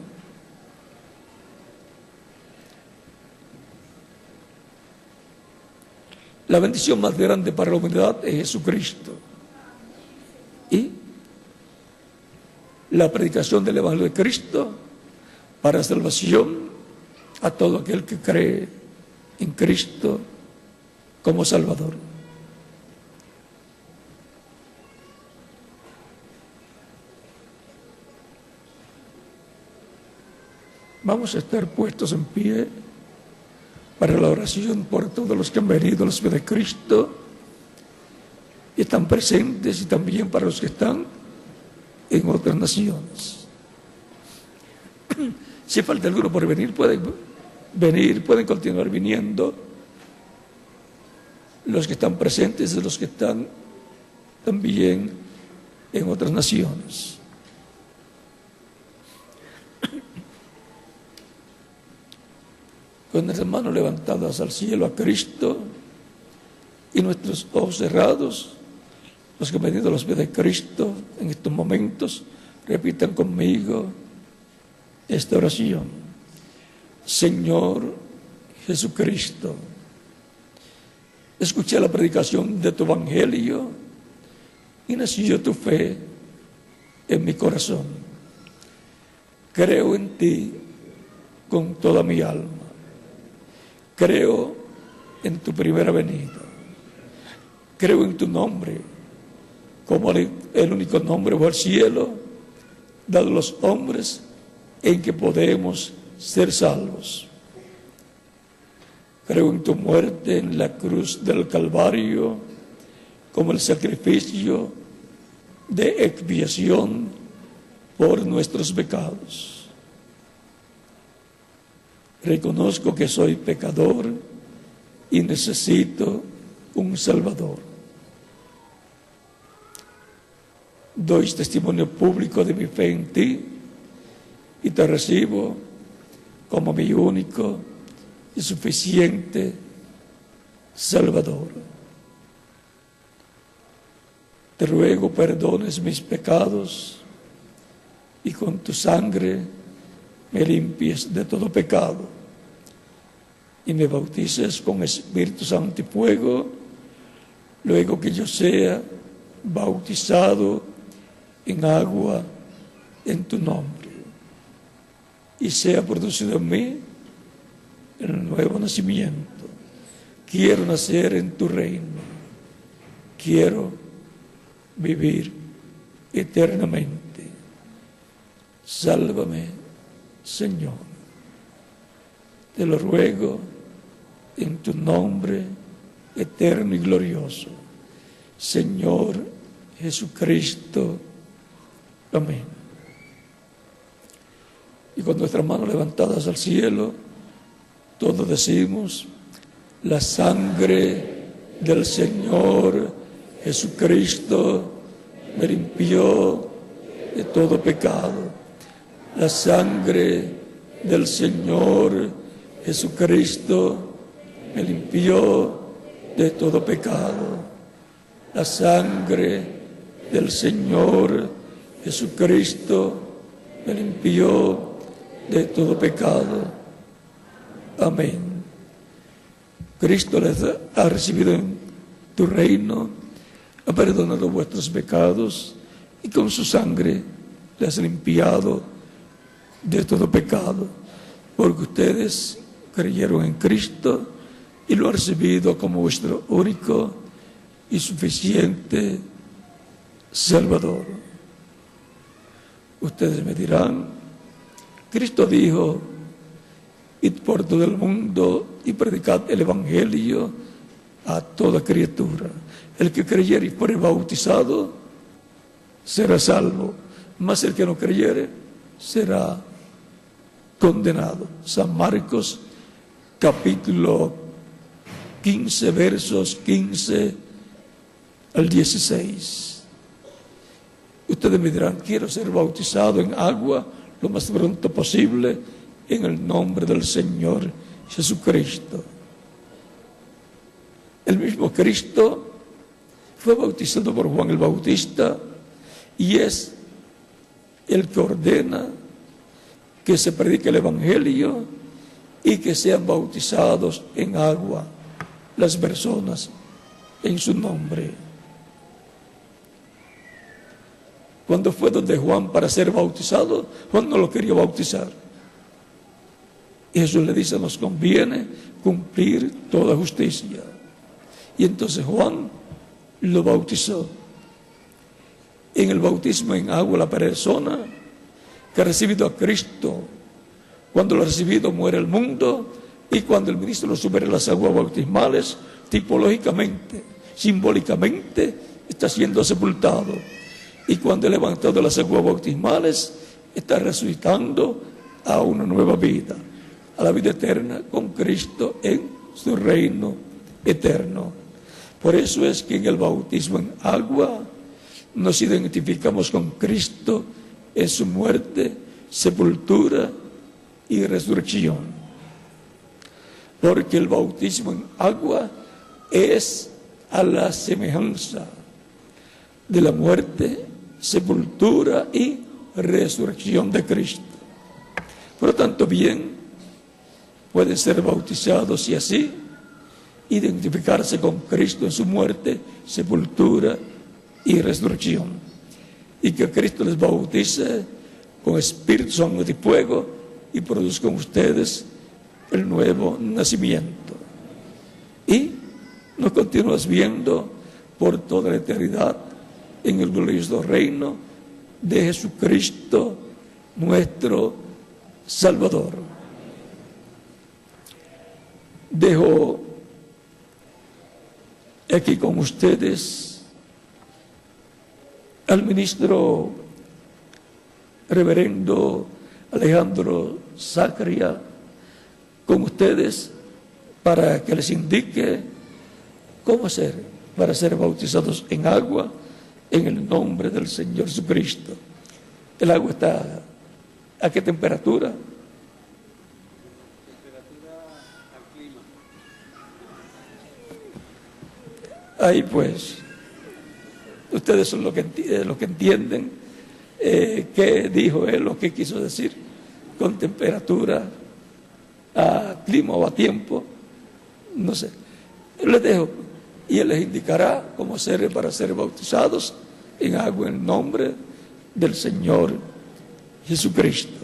[SPEAKER 2] La bendición más grande para la humanidad es Jesucristo, y la predicación del Evangelio de Cristo para salvación a todo aquel que cree en Cristo como Salvador. Vamos a estar puestos en pie para la oración por todos los que han venido a los pies de Cristo y están presentes, y también para los que están en otras naciones. Si falta alguno por venir, pueden venir, pueden continuar viniendo los que están presentes y los que están también en otras naciones. Con las manos levantadas al cielo a Cristo y nuestros ojos cerrados, los que han venido a los pies de Cristo en estos momentos, repitan conmigo esta oración. Señor Jesucristo, escuché la predicación de tu Evangelio y nació tu fe en mi corazón. Creo en ti con toda mi alma. Creo en tu primera venida. Creo en tu nombre como el único nombre bajo el cielo dado a los hombres en que podemos ser salvos. Creo en tu muerte en la cruz del Calvario como el sacrificio de expiación por nuestros pecados. Reconozco que soy pecador y necesito un Salvador. Doy testimonio público de mi fe en ti y te recibo como mi único y suficiente Salvador. Te ruego perdones mis pecados y con tu sangre me limpies de todo pecado y me bautices con Espíritu Santo y fuego, luego que yo sea bautizado en agua en tu nombre y sea producido en mí el nuevo nacimiento. Quiero nacer en tu reino, quiero vivir eternamente. Sálvame, Señor, te lo ruego en tu nombre eterno y glorioso, Señor Jesucristo. Amén. Y con nuestras manos levantadas al cielo, todos decimos: la sangre del Señor Jesucristo me limpió de todo pecado. La sangre del Señor Jesucristo me limpió de todo pecado. La sangre del Señor Jesucristo me limpió de todo pecado. Amén. Cristo les ha recibido en tu reino, ha perdonado vuestros pecados y con su sangre les ha limpiado de todo pecado, porque ustedes creyeron en Cristo y lo han recibido como vuestro único y suficiente Salvador. Ustedes me dirán, Cristo dijo: id por todo el mundo y predicad el Evangelio a toda criatura. El que creyere y fuere bautizado será salvo, mas el que no creyere será condenado. San Marcos capítulo 15, versos 15 al 16. Ustedes me dirán, quiero ser bautizado en agua lo más pronto posible en el nombre del Señor Jesucristo. El mismo Cristo fue bautizado por Juan el Bautista y es el que ordena que se predique el Evangelio y que sean bautizados en agua las personas en su nombre. Cuando fue donde Juan para ser bautizado, Juan no lo quería bautizar. Y Jesús le dice, nos conviene cumplir toda justicia. Y entonces Juan lo bautizó. En el bautismo en agua, la persona que ha recibido a Cristo, cuando lo ha recibido muere el mundo, y cuando el ministro lo sube en las aguas bautismales, tipológicamente, simbólicamente, está siendo sepultado. Y cuando es levantado de las aguas bautismales, está resucitando a una nueva vida, a la vida eterna con Cristo en su reino eterno. Por eso es que en el bautismo en agua nos identificamos con Cristo en su muerte, sepultura y resurrección. Porque el bautismo en agua es a la semejanza de la muerte, sepultura y resurrección de Cristo. Por lo tanto, bien, pueden ser bautizados y así identificarse con Cristo en su muerte, sepultura y resurrección. Y que Cristo les bautice con Espíritu Santo y fuego y produzca en ustedes el nuevo nacimiento. Y nos continúas viendo por toda la eternidad en el glorioso reino de Jesucristo, nuestro Salvador. Dejo aquí con ustedes al ministro reverendo Alejandro Sacria, con ustedes para que les indique cómo hacer para ser bautizados en agua en el nombre del Señor Jesucristo. El agua está ¿a qué temperatura?
[SPEAKER 3] Temperatura al clima.
[SPEAKER 2] Ahí pues, ustedes son los que entienden qué dijo él, lo que quiso decir con temperatura a clima o a tiempo, no sé. Les dejo y él les indicará cómo hacer para ser bautizados en agua en el nombre del Señor Jesucristo.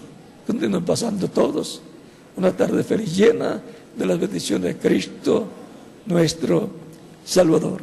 [SPEAKER 2] Continúen pasando todos una tarde feliz llena de las bendiciones de Cristo, nuestro Salvador.